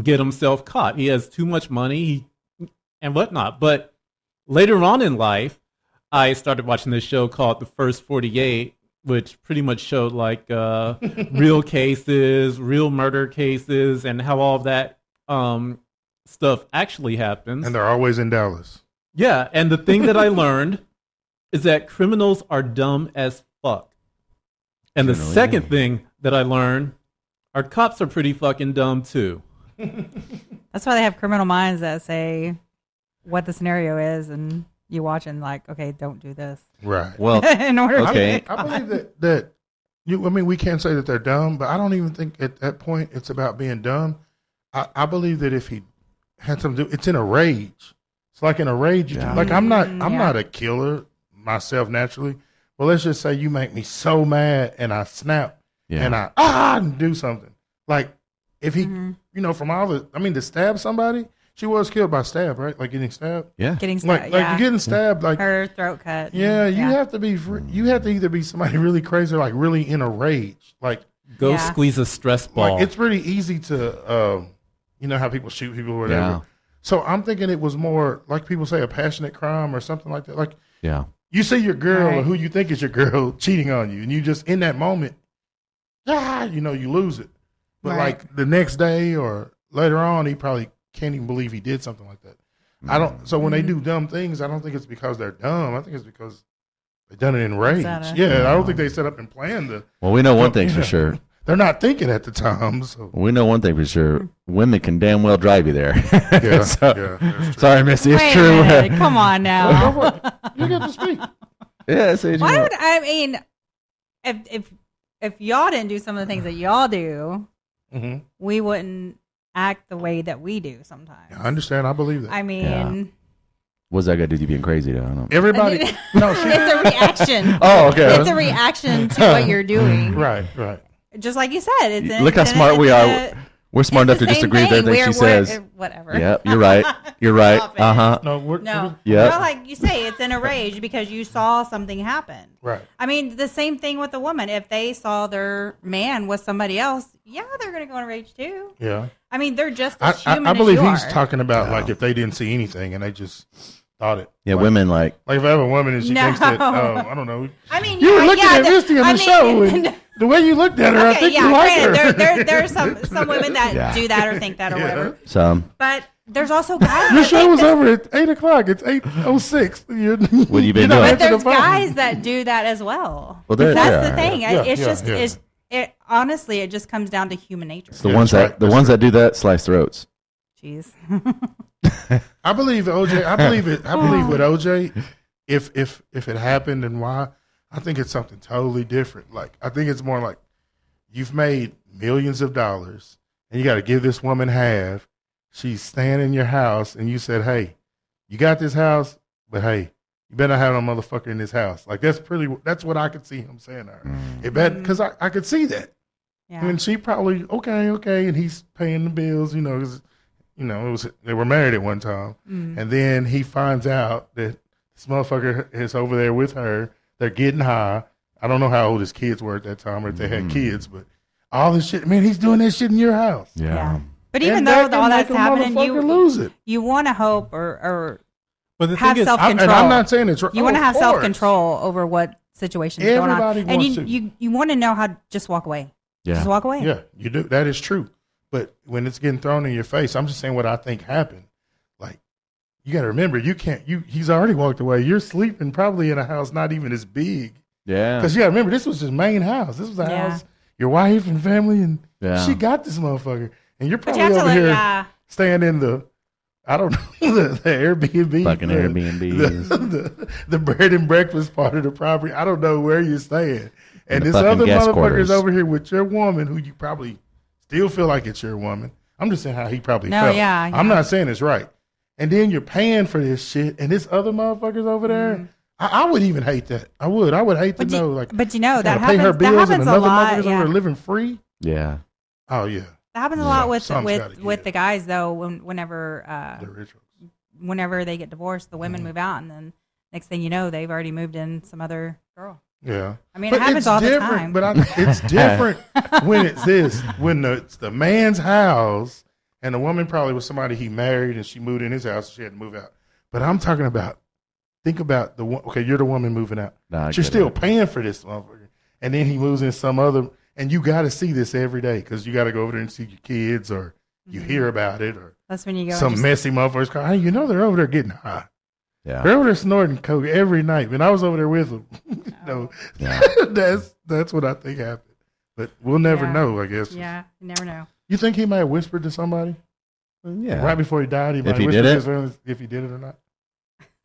Speaker 1: get himself caught. He has too much money and whatnot. But later on in life, I started watching this show called The First 48, which pretty much showed like real cases, real murder cases, and how all of that stuff actually happens.
Speaker 2: And they're always in Dallas.
Speaker 1: Yeah, and the thing that I learned is that criminals are dumb as fuck. And the second thing that I learned, our cops are pretty fucking dumb too.
Speaker 4: That's why they have Criminal Minds that say what the scenario is, and you watch and like, okay, don't do this.
Speaker 2: Right.
Speaker 3: Well,
Speaker 4: in order
Speaker 3: okay.
Speaker 4: to
Speaker 2: I believe that I mean, we can't say that they're dumb, but I don't even think at that point it's about being dumb. I believe that if he had something to do, it's in a rage. It's like in a rage. Like I'm not a killer myself naturally. Well, let's just say you make me so mad and I snap and I do something. Like if he, you know, from all the, I mean, to stab somebody, she was killed by stab, right? Like getting stabbed.
Speaker 3: Yeah,
Speaker 4: getting stabbed.
Speaker 2: Like getting stabbed, like
Speaker 4: her throat cut.
Speaker 2: Yeah, you have to be. You have to either be somebody really crazy or like really in a rage. Like
Speaker 1: go squeeze a stress ball.
Speaker 2: Like it's pretty easy to, you know how people shoot people or whatever.
Speaker 3: Yeah.
Speaker 2: So I'm thinking it was more like people say a passionate crime or something like that. Like you see your girl or who you think is your girl cheating on you, and you just in that moment, you know, you lose it. But like the next day or later on, he probably can't even believe he did something like that. I don't. So when they do dumb things, I don't think it's because they're dumb. I think it's because they done it in rage. I don't think they set up and planned the.
Speaker 3: Well, we know one thing for sure.
Speaker 2: They're not thinking at the time. So.
Speaker 3: We know one thing for sure. Women can damn well drive you there.
Speaker 2: That's true.
Speaker 3: Sorry, Missy. It's
Speaker 4: Wait
Speaker 3: true.
Speaker 4: A minute. Come on now.
Speaker 2: You get to speak.
Speaker 3: Yeah.
Speaker 4: Why would I mean, if y'all didn't do some of the things that y'all do, we wouldn't act the way that we do sometimes.
Speaker 2: I understand. I believe that.
Speaker 4: I mean,
Speaker 3: what's that got to do with you being crazy, though? I don't know.
Speaker 2: Everybody. No,
Speaker 4: it's a reaction.
Speaker 3: Oh, okay.
Speaker 4: It's a reaction to what you're doing.
Speaker 2: Right.
Speaker 4: Just like you said,
Speaker 3: look how smart we are. We're smart enough to disagree with everything she says.
Speaker 4: Whatever.
Speaker 3: Yep, you're right. You're right.
Speaker 4: No.
Speaker 3: Yeah.
Speaker 4: Well, like you say, it's in a rage because you saw something happen.
Speaker 2: Right.
Speaker 4: I mean, the same thing with a woman. If they saw their man with somebody else, they're going to go in a rage too.
Speaker 2: Yeah.
Speaker 4: I mean, they're just as human
Speaker 2: I believe
Speaker 4: as you
Speaker 2: he's
Speaker 4: are.
Speaker 2: talking about like if they didn't see anything and they just thought it.
Speaker 3: Yeah, women like
Speaker 2: if I have a woman and she thinks that, I don't know.
Speaker 4: I mean,
Speaker 2: you were looking at Misty on the show. And the way you looked at her, I think you like her.
Speaker 4: There are some women that do that or think that or whatever.
Speaker 3: Some.
Speaker 4: But there's also guys.
Speaker 2: Your show was over at 8:00. It's 8:06.
Speaker 3: What you been doing?
Speaker 4: But there's guys that do that as well.
Speaker 3: Well,
Speaker 4: that's the thing. It's just honestly, it just comes down to human nature.
Speaker 3: It's the ones that do that slice throats.
Speaker 4: Jeez.
Speaker 2: I believe OJ. I believe it. I believe with OJ, if it happened and why, I think it's something totally different. Like I think it's more like you've made millions of dollars and you got to give this woman half. She's staying in your house and you said, "Hey, you got this house, but hey, you better not have no motherfucker in this house." Like that's what I could see him saying to her. It bet because I could see that.
Speaker 4: Yeah.
Speaker 2: And she probably okay, and he's paying the bills, you know, 'cause, you know, it was they were married at one time, and then he finds out that this motherfucker is over there with her. They're getting high. I don't know how old his kids were at that time, or if they had kids, but all this shit, man, he's doing that shit in your house.
Speaker 4: Yeah. But even
Speaker 2: And
Speaker 4: though
Speaker 2: that
Speaker 4: all
Speaker 2: can
Speaker 4: that's
Speaker 2: make a
Speaker 4: happening,
Speaker 2: motherfucker lose it.
Speaker 4: you want to hope or
Speaker 1: But the
Speaker 4: have
Speaker 1: thing is,
Speaker 4: self-control.
Speaker 2: And I'm not saying it's right.
Speaker 4: You want to
Speaker 2: of
Speaker 4: have
Speaker 2: course.
Speaker 4: self-control over what situation's going on.
Speaker 2: Everybody
Speaker 4: And
Speaker 2: wants to.
Speaker 4: you want to know how to just walk away.
Speaker 3: Yeah.
Speaker 4: Just walk away.
Speaker 2: Yeah, you do. That is true. But when it's getting thrown in your face, I'm just saying what I think happened. Like, you got to remember, he's already walked away. You're sleeping probably in a house not even as big.
Speaker 3: Yeah.
Speaker 2: Because you got to remember, this was his main house. This was a
Speaker 4: Yeah.
Speaker 2: house, your wife and family, and
Speaker 3: Yeah.
Speaker 2: she got this motherfucker. And you're
Speaker 4: But you
Speaker 2: probably
Speaker 4: have to
Speaker 2: over
Speaker 4: let,
Speaker 2: here staying in the, I don't know, the Airbnb.
Speaker 3: Fucking Airbnbs.
Speaker 2: The bread and breakfast part of the property. I don't know where you're staying. And
Speaker 3: the
Speaker 2: this
Speaker 3: fucking
Speaker 2: other
Speaker 3: guest
Speaker 2: motherfucker's
Speaker 3: quarters.
Speaker 2: over here with your woman who you probably still feel like it's your woman. I'm just saying how he probably
Speaker 4: No,
Speaker 2: felt.
Speaker 4: yeah.
Speaker 2: I'm not saying it's right. And then you're paying for this shit, and this other motherfucker's over there. I would even hate that. I would hate to know.
Speaker 4: But you know, that
Speaker 2: gotta pay her
Speaker 4: happens, that
Speaker 2: bills and
Speaker 4: happens a
Speaker 2: another
Speaker 4: lot.
Speaker 2: motherfucker's over
Speaker 4: Yeah.
Speaker 2: there living free.
Speaker 3: Yeah.
Speaker 2: Oh yeah,
Speaker 4: That happens a lot
Speaker 2: Something's gotta
Speaker 4: with
Speaker 2: give.
Speaker 4: the guys, though,
Speaker 2: the rituals.
Speaker 4: whenever they get divorced, the women move out, and then next thing you know, they've already moved in some other girl.
Speaker 2: Yeah,
Speaker 4: I mean, it happens all the time.
Speaker 2: But it's different when it's when it's the man's house and the woman probably was somebody he married and she moved in his house and she had to move out. But I'm talking about, think about okay, you're the woman moving out.
Speaker 3: Nah, I
Speaker 2: but you're
Speaker 3: get
Speaker 2: still
Speaker 3: it.
Speaker 2: paying for this motherfucker. And then he moves in some other, and you got to see this every day because you got to go over there and see your kids or you hear about it or
Speaker 4: That's when you go.
Speaker 2: some messy motherfuckers call, hey, you know they're over there getting high.
Speaker 3: Yeah.
Speaker 2: They're over there snorting coke every night. And I was over there with them. You know,
Speaker 3: Yeah.
Speaker 2: that's what I think happened. But we'll never
Speaker 4: Yeah.
Speaker 2: know, I guess.
Speaker 4: Yeah, you never know.
Speaker 2: You think he might have whispered to somebody
Speaker 3: Yeah.
Speaker 2: right before he died? He might
Speaker 3: he
Speaker 2: have
Speaker 3: did
Speaker 2: whispered
Speaker 3: it?
Speaker 2: to his- if he did it or not.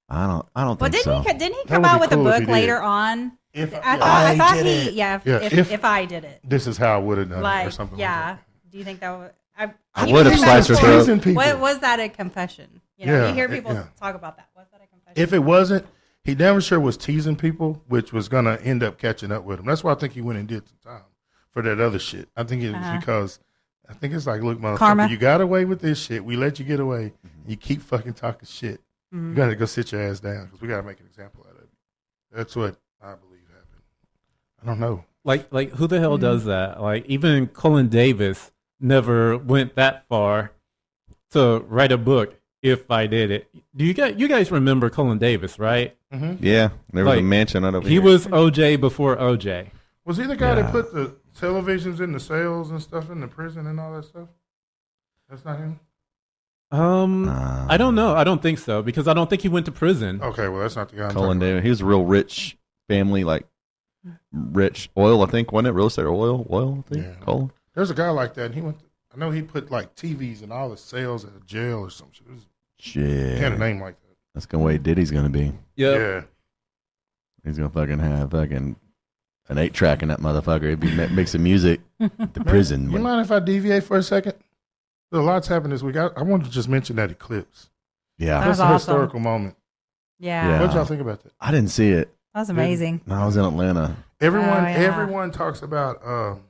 Speaker 3: I don't
Speaker 4: Well,
Speaker 3: think so.
Speaker 4: didn't he
Speaker 2: That
Speaker 4: come
Speaker 2: would
Speaker 4: out
Speaker 2: be
Speaker 4: with
Speaker 2: cool
Speaker 4: a
Speaker 2: if
Speaker 4: book
Speaker 2: he did.
Speaker 4: later on?
Speaker 2: If
Speaker 4: I thought
Speaker 3: did
Speaker 4: he,
Speaker 3: it.
Speaker 4: yeah,
Speaker 2: Yeah,
Speaker 4: if I did it,
Speaker 2: this is how I would have done it or
Speaker 4: like,
Speaker 2: something.
Speaker 4: yeah.
Speaker 2: Like
Speaker 4: Do you think that would?
Speaker 3: I
Speaker 4: you
Speaker 3: would have
Speaker 4: hear
Speaker 3: sliced her
Speaker 4: that
Speaker 3: throat.
Speaker 2: Teasing people.
Speaker 4: Was that a confession? You know,
Speaker 2: Yeah,
Speaker 4: you hear people
Speaker 2: yeah.
Speaker 4: talk about that. Was that a confession?
Speaker 2: If it wasn't, he damn sure was teasing people, which was going to end up catching up with him. That's why I think he went and did some time for that other shit. I think it was because, I think it's like, look, motherfucker,
Speaker 4: Karma.
Speaker 2: you got away with this shit. We let you get away. You keep fucking talking shit. You got to go sit your ass down because we got to make an example out of it. That's what I believe happened. I don't know.
Speaker 1: like who the hell does that? Like even Colin Davis never went that far to write a book. If I did it, do you guys remember Colin Davis, right?
Speaker 3: Yeah. There was a
Speaker 1: Like,
Speaker 3: mansion right over
Speaker 1: He
Speaker 3: here.
Speaker 1: was OJ before OJ.
Speaker 2: Was he the guy
Speaker 3: Yeah.
Speaker 2: that put the televisions in the cells and stuff in the prison and all that stuff? That's not him?
Speaker 1: I don't know. I don't think so because I don't think he went to prison.
Speaker 2: Okay, well, that's not the guy I'm
Speaker 3: Colin
Speaker 2: talking
Speaker 3: Davis. He was a real rich family, like rich oil, I think, wasn't it? Real estate or oil, I think.
Speaker 2: Yeah.
Speaker 3: Colin.
Speaker 2: There's a guy like that. And he went. I know he put like TVs in all the cells at a jail or some shit. He had a
Speaker 3: Shit.
Speaker 2: name like that.
Speaker 3: That's the way Diddy's going to be.
Speaker 1: Yep.
Speaker 2: Yeah.
Speaker 3: He's going to fucking have an 8-track in that motherfucker. He'd be mixing music at the prison.
Speaker 2: You mind if I deviate for a second? There's a lot's happened this week. I wanted to just mention that eclipse.
Speaker 3: Yeah.
Speaker 4: That was
Speaker 2: That's a
Speaker 4: awesome.
Speaker 2: historical moment.
Speaker 4: Yeah,
Speaker 3: Yeah.
Speaker 2: What y'all think about that?
Speaker 3: I didn't see it.
Speaker 4: that was amazing.
Speaker 3: No, I was in Atlanta.
Speaker 2: Everyone talks about.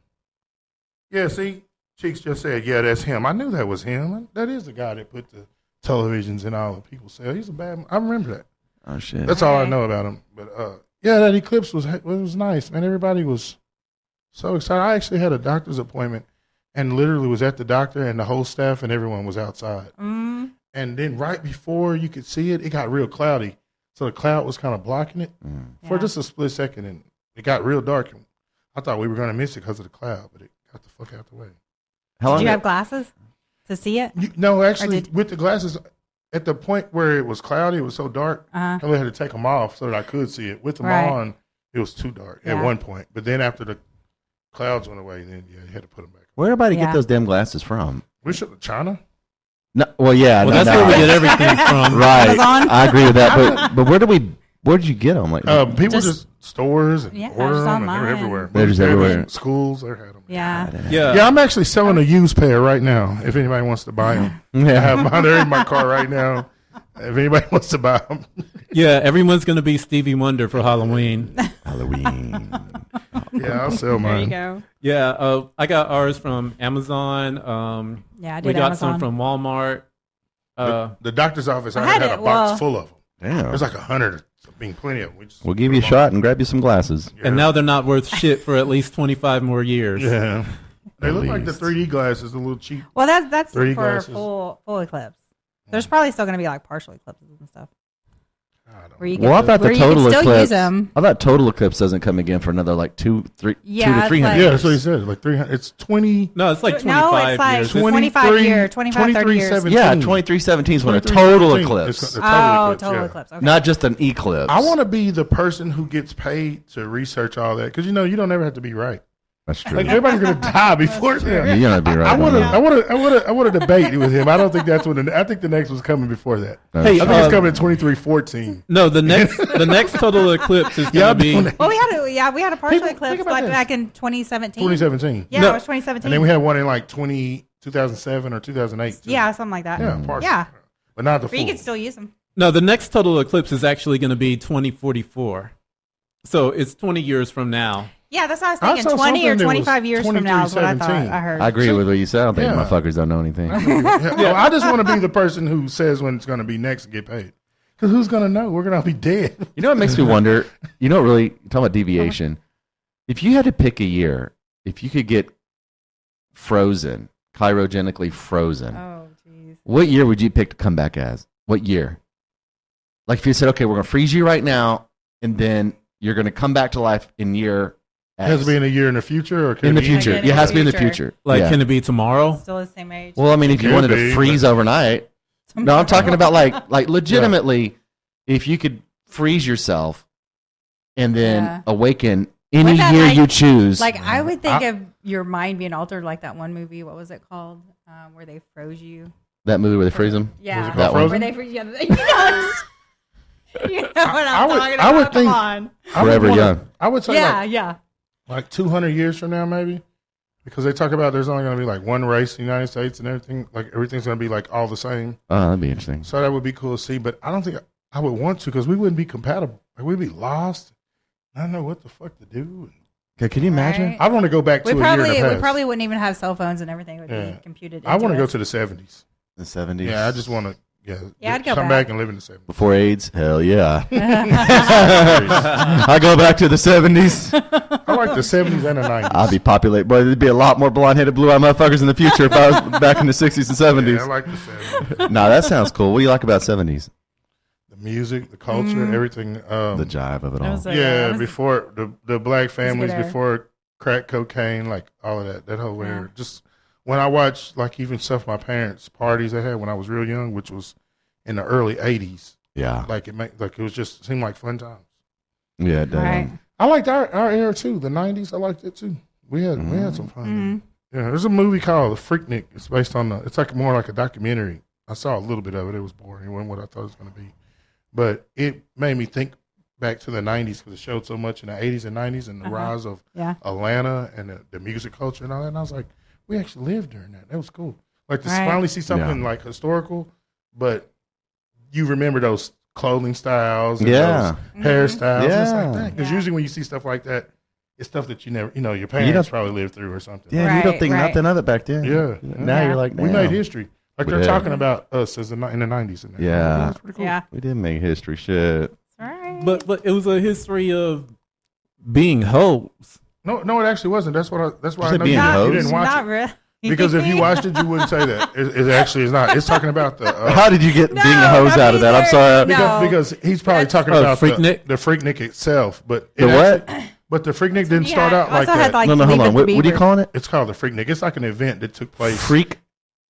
Speaker 2: Yeah, see, Cheeks just said, "Yeah, that's him." I knew that was him. That is the guy that put the televisions in all the people's cell. He's a bad. I remember that.
Speaker 3: Oh, shit.
Speaker 2: That's all I
Speaker 4: Okay.
Speaker 2: know about him. But yeah, that eclipse was nice, man. Everybody was so excited. I actually had a doctor's appointment and literally was at the doctor and the whole staff and everyone was outside.
Speaker 4: Mm,
Speaker 2: And then right before you could see it, it got real cloudy. So the cloud was kind of blocking it for
Speaker 4: yeah.
Speaker 2: just a split second, and it got real dark. And I thought we were going to miss it because of the cloud, but it got the fuck out the way.
Speaker 3: How
Speaker 4: Did
Speaker 3: long
Speaker 4: you have glasses to see it?
Speaker 2: No, actually,
Speaker 4: did-
Speaker 2: with the glasses, at the point where it was cloudy, it was so dark,
Speaker 4: Uh-huh.
Speaker 2: I really had to take them off so that I could see it. With them
Speaker 4: Right.
Speaker 2: on, it was too dark
Speaker 4: Yeah.
Speaker 2: at one point. But then after the clouds went away, then you had to put them back.
Speaker 3: Where everybody
Speaker 4: Yeah.
Speaker 3: get those damn glasses from?
Speaker 2: We should China.
Speaker 3: No, well, yeah,
Speaker 1: Well,
Speaker 3: no,
Speaker 1: that's
Speaker 3: no.
Speaker 1: where we get everything from.
Speaker 3: Right,
Speaker 4: Amazon?
Speaker 3: I agree with that. But where did you get them? Like,
Speaker 2: People
Speaker 4: Just-
Speaker 2: just stores and
Speaker 4: Yeah,
Speaker 2: order
Speaker 4: just
Speaker 2: them, and they're
Speaker 4: online.
Speaker 2: everywhere.
Speaker 3: They're just everywhere.
Speaker 2: Schools, they had them.
Speaker 4: Yeah.
Speaker 1: Yeah.
Speaker 2: Yeah, I'm actually selling a used pair right now. If anybody wants to buy them, I
Speaker 3: yeah.
Speaker 2: have mine. They're in my car right now. If anybody wants to buy them,
Speaker 1: Yeah, everyone's going to be Stevie Wonder for Halloween.
Speaker 3: Halloween.
Speaker 2: yeah, I'll sell
Speaker 4: There you
Speaker 2: mine.
Speaker 4: go.
Speaker 1: Yeah, I got ours from Amazon.
Speaker 4: Yeah, I
Speaker 1: We
Speaker 4: did
Speaker 1: got
Speaker 4: Amazon.
Speaker 1: some from Walmart.
Speaker 2: The doctor's office, I
Speaker 4: I had
Speaker 2: had a
Speaker 4: it,
Speaker 2: box
Speaker 4: well-
Speaker 2: full of them.
Speaker 3: Damn.
Speaker 2: There's like 100. I mean, plenty of them. We just
Speaker 3: We'll give you a
Speaker 2: put 'em
Speaker 3: shot and grab you some glasses.
Speaker 2: on. Yeah.
Speaker 1: And now they're not worth shit for at least 25 more years.
Speaker 2: Yeah. They
Speaker 3: At
Speaker 2: look like the
Speaker 3: least.
Speaker 2: 3D glasses, a little cheap.
Speaker 4: Well, that's
Speaker 2: 3D
Speaker 4: for
Speaker 2: glasses.
Speaker 4: full eclipse. There's probably still going to be like partial eclipses and stuff.
Speaker 2: I don't
Speaker 4: Where you
Speaker 3: Well, I
Speaker 4: can,
Speaker 3: thought
Speaker 4: where
Speaker 3: the
Speaker 4: you can
Speaker 3: total
Speaker 4: still
Speaker 3: eclipse.
Speaker 4: use them.
Speaker 3: I thought total eclipse doesn't come again for another like 2 to
Speaker 4: Yeah,
Speaker 3: 300.
Speaker 4: it's
Speaker 2: Yeah, that's what he said. Like 300. It's 20.
Speaker 1: No, it's like
Speaker 4: No,
Speaker 1: 25
Speaker 4: it's like
Speaker 1: years.
Speaker 4: 25 year, 25, 30 years.
Speaker 2: 23.17.
Speaker 3: Yeah, 2317 is when a
Speaker 2: 23.17.
Speaker 3: total
Speaker 2: It's
Speaker 3: eclipse,
Speaker 2: the
Speaker 4: Oh,
Speaker 2: eclipse,
Speaker 4: total
Speaker 2: yeah.
Speaker 4: eclipse. Okay.
Speaker 3: not just an eclipse.
Speaker 2: I want to be the person who gets paid to research all that because you don't ever have to be right.
Speaker 3: That's true.
Speaker 2: Like everybody's gonna die before
Speaker 4: true.
Speaker 2: that.
Speaker 3: You're gonna be right.
Speaker 2: I want to.
Speaker 3: man.
Speaker 2: I want to debate with him. I don't think that's what. I think the next one's coming before that.
Speaker 1: Hey,
Speaker 2: I think it's coming at 23:14.
Speaker 1: No, the next total eclipse is
Speaker 2: Yeah,
Speaker 1: going to be.
Speaker 2: I'm doing
Speaker 4: Well, we had a partial
Speaker 2: Think
Speaker 4: eclipse
Speaker 2: about
Speaker 4: like
Speaker 2: this.
Speaker 4: back in 2017.
Speaker 2: 2017.
Speaker 4: Yeah,
Speaker 1: No.
Speaker 4: it was 2017.
Speaker 2: And then we had one in like 2007 or 2008. Too.
Speaker 4: yeah, something like that.
Speaker 2: Yeah, partial.
Speaker 4: Yeah.
Speaker 2: But not the
Speaker 4: But
Speaker 2: full.
Speaker 4: you can still use them.
Speaker 1: No, the next total eclipse is actually going to be 2044. So it's 20 years from now.
Speaker 4: Yeah, that's what I was
Speaker 2: I
Speaker 4: thinking.
Speaker 2: saw
Speaker 4: 20 or
Speaker 2: something that was
Speaker 4: 25 years from now is what I thought
Speaker 2: 23:17.
Speaker 4: I heard.
Speaker 3: I agree with what you said. I don't think
Speaker 2: Yeah.
Speaker 3: motherfuckers don't know anything.
Speaker 2: Yeah, well, I just want to be the person who says when it's going to be next and get paid. Because who's going to know? We're going to be dead.
Speaker 3: You know what makes me wonder? You know what really, talking about deviation, if you had to pick a year, if you could get frozen, cryogenically frozen,
Speaker 4: Oh, jeez.
Speaker 3: what year would you pick to come back as? What year? Like if you said, okay, we're going to freeze you right now, and then you're going to come back to life in year
Speaker 2: It has
Speaker 3: X.
Speaker 2: to be in a year in the future, or can
Speaker 3: in
Speaker 2: it
Speaker 3: the
Speaker 2: be
Speaker 3: future.
Speaker 4: Like in
Speaker 3: It
Speaker 4: the
Speaker 3: has to be in the
Speaker 4: future.
Speaker 3: future.
Speaker 1: Like,
Speaker 3: Yeah.
Speaker 1: can it be tomorrow?
Speaker 4: Still the same age.
Speaker 3: Well, I mean, if you
Speaker 2: Could
Speaker 3: wanted
Speaker 2: be,
Speaker 3: to freeze overnight, no, I'm talking about like legitimately, if you could freeze yourself and then
Speaker 4: Yeah.
Speaker 3: awaken any
Speaker 4: Wouldn't that,
Speaker 3: year
Speaker 4: like-
Speaker 3: you choose.
Speaker 4: Like, I would think of your mind being altered like that one movie. What was it called? Where they froze you.
Speaker 3: that movie where they freeze them.
Speaker 4: Yeah.
Speaker 3: That
Speaker 2: called
Speaker 3: one.
Speaker 4: Where they freeze you. You know what
Speaker 2: I
Speaker 4: I'm
Speaker 2: would-
Speaker 4: talking
Speaker 2: I
Speaker 4: about.
Speaker 2: would think-
Speaker 4: Come on.
Speaker 2: I would
Speaker 3: Forever
Speaker 2: wanna-
Speaker 3: young.
Speaker 2: I would say
Speaker 4: Yeah, yeah.
Speaker 2: like 200 years from now, maybe. Because they talk about there's only going to be like one race in the United States and everything. Like everything's going to be like all the same.
Speaker 3: Oh, that'd be interesting.
Speaker 2: So that would be cool to see. But I don't think I would want to because we wouldn't be compatible. Like we'd be lost. I don't know what the fuck to do.
Speaker 3: Okay, can you imagine?
Speaker 4: Right.
Speaker 2: I want to go back to
Speaker 4: We
Speaker 2: a year in the
Speaker 4: probably
Speaker 2: past.
Speaker 4: we probably wouldn't even have cell phones and everything would
Speaker 2: Yeah.
Speaker 4: be computed.
Speaker 2: I want to
Speaker 4: into
Speaker 2: go
Speaker 4: us.
Speaker 2: to the 70s.
Speaker 3: The 70s.
Speaker 2: Yeah, I just want to.
Speaker 4: Yeah, I'd go
Speaker 2: come
Speaker 4: back.
Speaker 2: back and live in the 70s.
Speaker 3: Before AIDS? Hell yeah. I go back to the 70s.
Speaker 2: I like the 70s and the 90s.
Speaker 3: I'd be populated. Boy, there'd be a lot more blonde-headed, blue-eyed motherfuckers in the future if I was back in the 60s and 70s.
Speaker 2: Yeah, I like the 70s.
Speaker 3: Nah, that sounds cool. What do you like about 70s?
Speaker 2: The music, the culture, everything.
Speaker 3: The jive of it
Speaker 4: That
Speaker 3: all.
Speaker 4: was a-
Speaker 2: Yeah,
Speaker 4: that was-
Speaker 2: before the black families,
Speaker 4: era.
Speaker 2: before crack cocaine, like all of that whole era. Just when I watched, like even stuff my parents parties they had when I was real young, which was in the early '80s.
Speaker 3: Yeah.
Speaker 2: Like it was just seemed like fun times.
Speaker 3: Yeah, it does.
Speaker 4: Right.
Speaker 2: I liked our era too. The '90s, I liked it too. We had some fun. Yeah, there's a movie called The Freaknik. It's based on it's like more like a documentary. I saw a little bit of it. It was boring. It wasn't what I thought it was going to be, but it made me think back to the '90s because it showed so much in the '80s and '90s and the rise of
Speaker 4: Yeah.
Speaker 2: Atlanta and the music culture and all that. And I was like, we actually lived during that. That was cool. Like to
Speaker 4: Right.
Speaker 2: finally see something
Speaker 3: Yeah.
Speaker 2: like historical, but you remember those clothing styles, and
Speaker 3: Yeah.
Speaker 2: those hairstyles, and stuff
Speaker 3: Yeah.
Speaker 2: like that. Because
Speaker 4: Yeah.
Speaker 2: usually when you see stuff like that, it's stuff that you never, your parents
Speaker 3: don't-
Speaker 2: probably lived through or something.
Speaker 3: Yeah, you
Speaker 4: Right,
Speaker 3: don't think
Speaker 4: right.
Speaker 3: nothing of it back then.
Speaker 2: Yeah.
Speaker 3: Now
Speaker 4: Yeah.
Speaker 3: you're like,
Speaker 2: We
Speaker 3: damn.
Speaker 2: made history. Like
Speaker 3: We
Speaker 2: they're
Speaker 3: did.
Speaker 2: talking about us as in the '90s. And that.
Speaker 3: Yeah.
Speaker 2: That's pretty cool.
Speaker 4: Yeah.
Speaker 3: We did make history. Shit.
Speaker 4: All right.
Speaker 1: But it was a history of being hoes.
Speaker 2: No, it actually wasn't. That's why
Speaker 3: You
Speaker 2: I
Speaker 3: said
Speaker 2: know
Speaker 3: being
Speaker 2: you
Speaker 3: hoes?
Speaker 2: didn't watch
Speaker 4: not
Speaker 2: it.
Speaker 4: really.
Speaker 2: Because if you watched it, you wouldn't say that. It actually is not. It's talking about the.
Speaker 3: How did you get
Speaker 4: No,
Speaker 3: being a hose
Speaker 4: not
Speaker 3: out of that? I'm
Speaker 4: either.
Speaker 3: sorry.
Speaker 4: No.
Speaker 2: Because he's probably
Speaker 4: That's-
Speaker 2: talking
Speaker 1: Oh,
Speaker 2: about
Speaker 1: Freaknik?
Speaker 2: the Freaknik itself, but
Speaker 3: The what?
Speaker 2: But the Freaknik didn't start out like
Speaker 4: also
Speaker 2: that.
Speaker 4: had like
Speaker 3: No, hold
Speaker 4: Leave
Speaker 3: on.
Speaker 4: It to
Speaker 3: What are you
Speaker 4: Beaver.
Speaker 3: calling it?
Speaker 2: It's called the Freaknik. It's like an event that took place.
Speaker 3: Freak?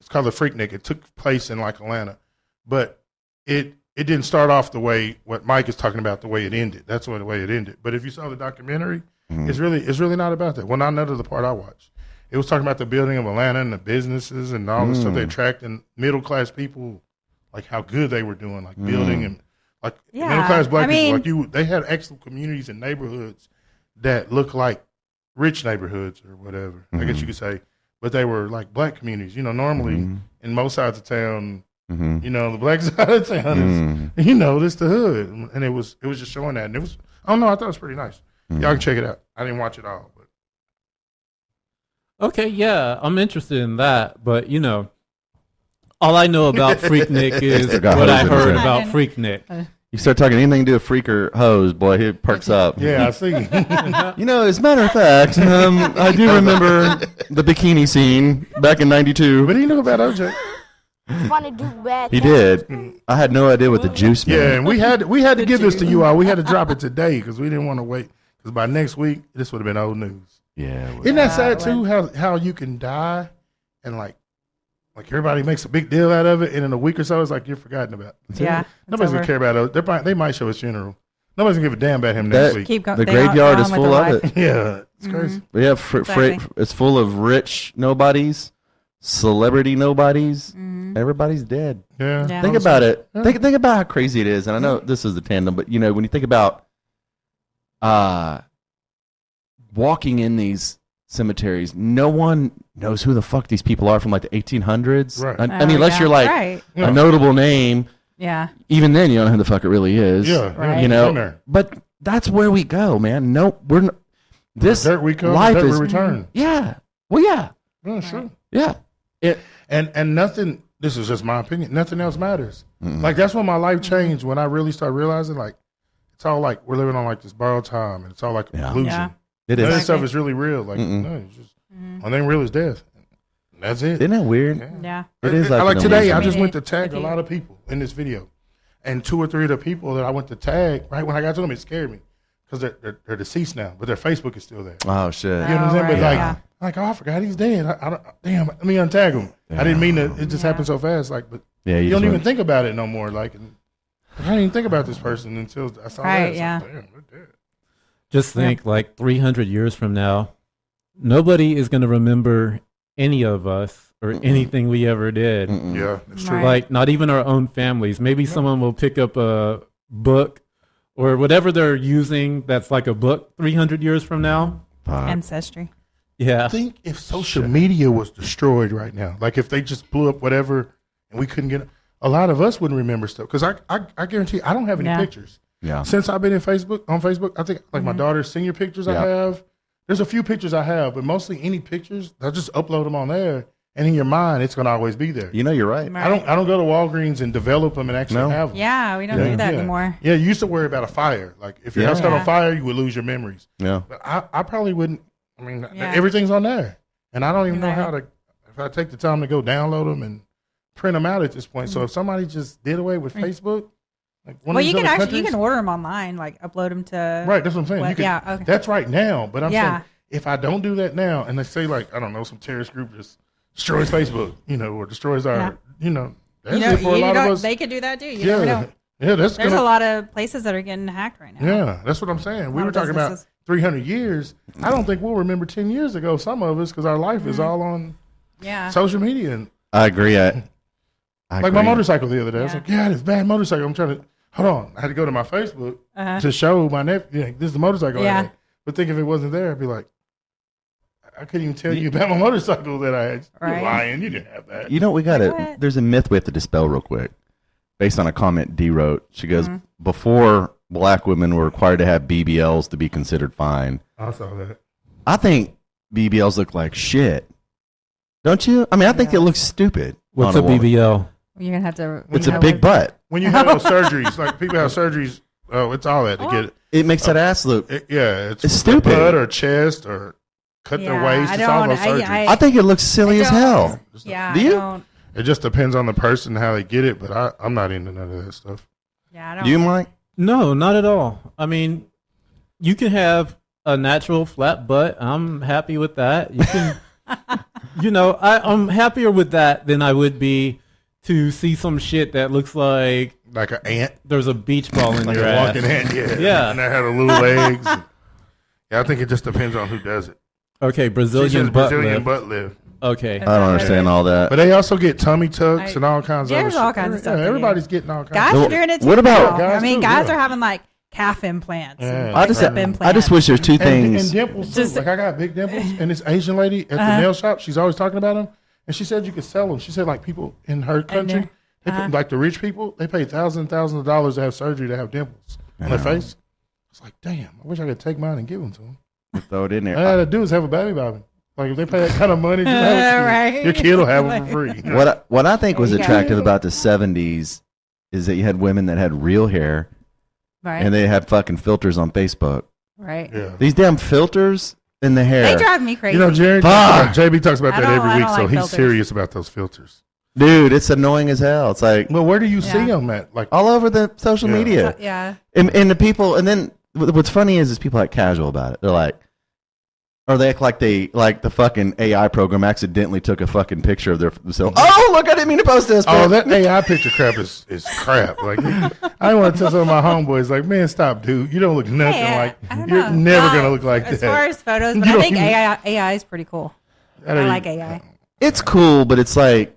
Speaker 2: It's called the Freaknik. It took place in like Atlanta, but it didn't start off the way what Mike is talking about. The way it ended. That's the way it ended. But if you saw the documentary, It's really not about that. Well, not none of the part I watched. It was talking about the building of Atlanta and the businesses and all the stuff they attract and middle class people, like how good they were doing, like building and like middle class black people. Like they had excellent communities and neighborhoods that look like rich neighborhoods or whatever. I guess you could say, but they were like black communities. Normally in most sides of town, the black side of town is, this the hood, and it was just showing that, and it was. I don't know. I thought it was pretty nice. Y'all can check it out. I didn't watch it all, but
Speaker 1: Okay, yeah, I'm interested in that, but all I know about Freaknik is what I heard about Freaknik.
Speaker 3: You start talking anything to do with freak or hose, boy, he perks up.
Speaker 2: yeah, I see.
Speaker 3: As a matter of fact, I do remember the bikini scene back in '92.
Speaker 2: What do you know about OJ?
Speaker 6: Want to do bad
Speaker 3: He
Speaker 6: things.
Speaker 3: did. I had no idea what the juice meant.
Speaker 2: Yeah, and we had to give this to you all. We had to drop it today because we didn't want to wait. Because by next week, this would have been old news.
Speaker 3: Yeah.
Speaker 2: Isn't that sad too? How you can die and like everybody makes a big deal out of it, and in a week or so, it's like you're forgotten about.
Speaker 4: Yeah.
Speaker 2: Nobody's gonna care about it. They might show his funeral. Nobody's gonna give a damn about him next week.
Speaker 4: Keep going.
Speaker 3: The graveyard is full of it.
Speaker 2: Yeah, it's crazy.
Speaker 3: We have it's full of rich nobodies, celebrity nobodies. Everybody's dead.
Speaker 2: Yeah.
Speaker 4: Yeah.
Speaker 3: Think about it. Think about how crazy it is. And I know this is the tandem, but when you think about walking in these cemeteries, no one knows who the fuck these people are from like the 1800s.
Speaker 2: Right.
Speaker 3: I mean, unless you're like a notable name.
Speaker 4: Yeah.
Speaker 3: Even then, you don't know who the fuck it really is.
Speaker 2: Yeah.
Speaker 4: Right.
Speaker 3: But that's where we go, man. No, we're not. This
Speaker 2: dirt we come,
Speaker 3: life
Speaker 2: dirt
Speaker 3: is
Speaker 2: we return.
Speaker 3: Yeah. Well, yeah.
Speaker 2: Yeah, sure.
Speaker 3: Yeah.
Speaker 2: And nothing. This is just my opinion. Nothing else matters. Like that's when my life changed. When I really started realizing, like, it's all like we're living on like this borrowed time, and it's all like an illusion.
Speaker 4: Yeah.
Speaker 3: It
Speaker 2: None of
Speaker 3: is.
Speaker 2: this stuff is really real. Like, no, it's just one thing real is death. That's it.
Speaker 3: Isn't that weird?
Speaker 4: Yeah.
Speaker 3: It is
Speaker 2: like
Speaker 3: like an
Speaker 2: today,
Speaker 3: illusion.
Speaker 2: I just went to tag a lot of people in this video, and 2 or 3 of the people that I went to tag, right when I got to them, it scared me because they're deceased now, but their Facebook is still there.
Speaker 3: Oh shit.
Speaker 2: You know what I'm saying? But
Speaker 4: right.
Speaker 2: like, oh, I forgot he's dead. I don't, damn, let me untag him. I didn't mean to. It just happened so fast. Like, but
Speaker 3: Yeah,
Speaker 2: you don't even think about it no more. Like, and I didn't even think about this person until I saw that. It's
Speaker 4: yeah.
Speaker 2: like, damn, they're dead.
Speaker 1: Just think, like 300 years from now, nobody is going to remember any of us or anything we ever did.
Speaker 2: Yeah, it's true.
Speaker 4: Right.
Speaker 1: Like, not even our own families. Maybe someone will pick up a book or whatever they're using that's like a book 300 years from now.
Speaker 4: Ancestry.
Speaker 1: Yeah.
Speaker 2: Think if social media was destroyed right now, like if they just blew up whatever and we couldn't get it, a lot of us wouldn't remember stuff. Because I guarantee I don't have any pictures.
Speaker 3: Yeah.
Speaker 2: Since I've been on Facebook, I think like my daughter's senior pictures I have. There's a few pictures I have, but mostly any pictures, I'll just upload them on there. And in your mind, it's going to always be there.
Speaker 3: You're right.
Speaker 2: I don't go to Walgreens and develop them and actually have them.
Speaker 4: Yeah, we don't do that anymore.
Speaker 2: Yeah, you used to worry about a fire. Like if your house got on fire, you would lose your memories.
Speaker 3: Yeah.
Speaker 2: But I probably wouldn't. I mean, everything's on there, and I don't even know how to. If I take the time to go download them and print them out at this point, so if somebody just did away with Facebook, like one of these
Speaker 4: you can
Speaker 2: other
Speaker 4: actually
Speaker 2: countries,
Speaker 4: order them online, like upload them to.
Speaker 2: right? That's what I'm saying.
Speaker 4: What-
Speaker 2: You can,
Speaker 4: yeah, okay.
Speaker 2: That's right now, but I'm
Speaker 4: Yeah.
Speaker 2: saying if I don't do that now, and they say like I don't know, some terrorist group just destroys Facebook, or destroys our, that's it for a lot of us.
Speaker 4: They could do that too. You never know.
Speaker 2: Yeah,
Speaker 4: There's a lot of places that are getting hacked right now.
Speaker 2: Yeah, that's what I'm saying. We were talking about 300 years. I don't think we'll remember 10 years ago, some of us, because our life is all on social media. And
Speaker 3: I agree. I
Speaker 2: like
Speaker 3: agree.
Speaker 2: my motorcycle the other day. I was
Speaker 4: Yeah.
Speaker 2: like, yeah, this bad motorcycle. I'm trying to, hold on. I had to go to my Facebook to show my nephew, this is the motorcycle I had. But think if it wasn't there, I'd be like, I couldn't even tell you about my motorcycle that I had. You're
Speaker 4: Right.
Speaker 2: lying. You didn't have that.
Speaker 3: You know, we got
Speaker 4: What?
Speaker 3: it. There's a myth we have to dispel real quick based on a comment D wrote. She goes, before black women were required to have BBLs to be considered fine.
Speaker 2: I saw that.
Speaker 3: I think BBLs look like shit. Don't you? I mean, I think it looks stupid.
Speaker 1: What's
Speaker 3: on
Speaker 1: a
Speaker 3: woman.
Speaker 1: BBL?
Speaker 4: You're gonna have to.
Speaker 3: It's a big butt.
Speaker 2: When you have those surgeries, like people have surgeries, it's all that to get it.
Speaker 3: It makes that ass look.
Speaker 2: It's
Speaker 3: stupid.
Speaker 2: Butt or chest or cut their waist. It's all those surgeries.
Speaker 3: I think it looks silly as hell.
Speaker 4: Yeah.
Speaker 3: Do you?
Speaker 4: I don't,
Speaker 2: It just depends on the person how they get it, but I'm not into none of that stuff.
Speaker 4: yeah. I don't.
Speaker 3: Do you, Mike?
Speaker 1: No, not at all. I mean, you can have a natural flat butt. I'm happy with that. You can, I'm happier with that than I would be to see some shit that looks like
Speaker 2: Like an ant,
Speaker 1: there's a beach ball in
Speaker 2: like
Speaker 1: your
Speaker 2: a
Speaker 1: ass.
Speaker 2: walking ant.
Speaker 1: Yeah.
Speaker 2: And they had the little legs. Yeah, I think it just depends on who does it.
Speaker 1: Okay,
Speaker 2: She
Speaker 1: Brazilian
Speaker 2: says
Speaker 1: butt
Speaker 2: Brazilian
Speaker 1: lift.
Speaker 2: butt lift.
Speaker 1: Okay.
Speaker 3: I don't understand all that.
Speaker 2: But they also get tummy tucks and all kinds of other
Speaker 4: There's all
Speaker 2: shit.
Speaker 4: kinds of stuff
Speaker 2: Yeah,
Speaker 4: they do.
Speaker 2: everybody's getting all kinds
Speaker 4: Guys
Speaker 2: of
Speaker 4: are
Speaker 2: shit.
Speaker 4: doing it too.
Speaker 3: What about-
Speaker 4: now.
Speaker 2: Guys
Speaker 4: I mean,
Speaker 2: too,
Speaker 4: guys
Speaker 2: yeah.
Speaker 4: are having like calf implants and
Speaker 2: Yeah.
Speaker 4: hip implants.
Speaker 3: I just wish there's two
Speaker 2: And
Speaker 3: things.
Speaker 2: dimples too.
Speaker 4: Just-
Speaker 2: Like I got big dimples, and this Asian lady at the nail shop, she's always talking about them. And she said you could sell them. She said like people in her country, like the rich people, they pay thousands and thousands of dollars to have surgery to have dimples on their face. It's like, damn, I wish I could take mine and give them to them.
Speaker 3: Throw it in
Speaker 2: All I
Speaker 3: there.
Speaker 2: gotta do is have a baby by me. Like if they pay that kind of money, just have a kid.
Speaker 4: Right.
Speaker 2: Your kid will have them for free.
Speaker 3: What I think was
Speaker 4: There you go.
Speaker 3: attractive about the 70s is that you had women that had real hair
Speaker 4: Right.
Speaker 3: and they had fucking filters on Facebook.
Speaker 4: Right.
Speaker 2: Yeah.
Speaker 3: These damn filters in the hair.
Speaker 4: They drive me crazy.
Speaker 2: You know, Jared,
Speaker 3: Fuck.
Speaker 2: JB talks about
Speaker 4: I
Speaker 2: that
Speaker 4: don't-
Speaker 2: every
Speaker 4: I
Speaker 2: week,
Speaker 4: don't
Speaker 2: so
Speaker 4: like
Speaker 2: he's
Speaker 4: filters.
Speaker 2: serious about those filters.
Speaker 3: Dude, it's annoying as hell. It's like
Speaker 2: Well, where do you see
Speaker 4: Yeah.
Speaker 2: them at? Like,
Speaker 3: all over the social
Speaker 2: Yeah.
Speaker 3: media.
Speaker 4: Yeah.
Speaker 3: And the people, and then what's funny is people act casual about it. They're like, or they act like the fucking AI program accidentally took a fucking picture of themselves. Oh, look, I didn't mean to post this.
Speaker 2: oh, that AI picture crap is crap. Like, I want to tell some of my homeboys, like, man, stop, dude. You don't look nothing
Speaker 4: Hey,
Speaker 2: like.
Speaker 4: I don't
Speaker 2: You're
Speaker 4: know.
Speaker 2: never
Speaker 4: Well,
Speaker 2: gonna look like
Speaker 4: as
Speaker 2: that.
Speaker 4: far as photos, but
Speaker 2: You
Speaker 4: I
Speaker 2: don't
Speaker 4: think
Speaker 2: even-
Speaker 4: AI is pretty cool.
Speaker 2: That
Speaker 4: I
Speaker 2: ain't-
Speaker 4: like AI.
Speaker 3: It's cool, but it's like,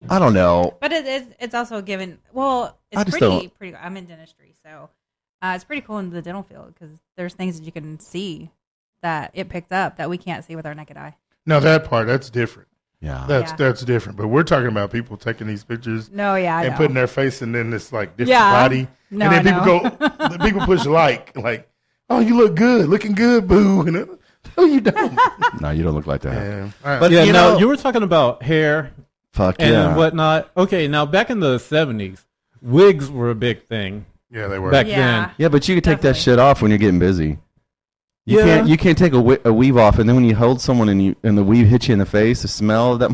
Speaker 3: I don't know.
Speaker 4: But it's also given. Well,
Speaker 3: I
Speaker 4: it's
Speaker 3: just
Speaker 4: pretty. I'm in dentistry, so it's pretty cool in the dental field because there's things that you can see that it picked up that we can't see with our naked eye.
Speaker 2: No, that part that's different.
Speaker 3: Yeah.
Speaker 2: That's different. But we're talking about people taking these pictures
Speaker 4: No, yeah, I
Speaker 2: and
Speaker 4: know.
Speaker 2: putting their face in then this like different
Speaker 4: Yeah.
Speaker 2: body,
Speaker 4: No,
Speaker 2: and then
Speaker 4: I
Speaker 2: people
Speaker 4: know.
Speaker 2: go, the people push like, oh, you look good, looking good, boo. And no, you don't.
Speaker 3: No, you don't look like that.
Speaker 2: Yeah. All right.
Speaker 3: But
Speaker 1: Yeah,
Speaker 3: you
Speaker 1: now
Speaker 3: know,
Speaker 1: you were talking about hair
Speaker 3: fuck
Speaker 1: and
Speaker 3: yeah.
Speaker 1: whatnot. Okay, now back in the 70s, wigs were a big thing
Speaker 2: Yeah, they were.
Speaker 1: back
Speaker 4: Yeah.
Speaker 1: then.
Speaker 3: Yeah, but you could take that
Speaker 4: Definitely.
Speaker 3: shit off when you're getting busy.
Speaker 1: Yeah.
Speaker 3: You can't take a weave off, and then when you hold someone and the weave hits you in the face, the smell of that.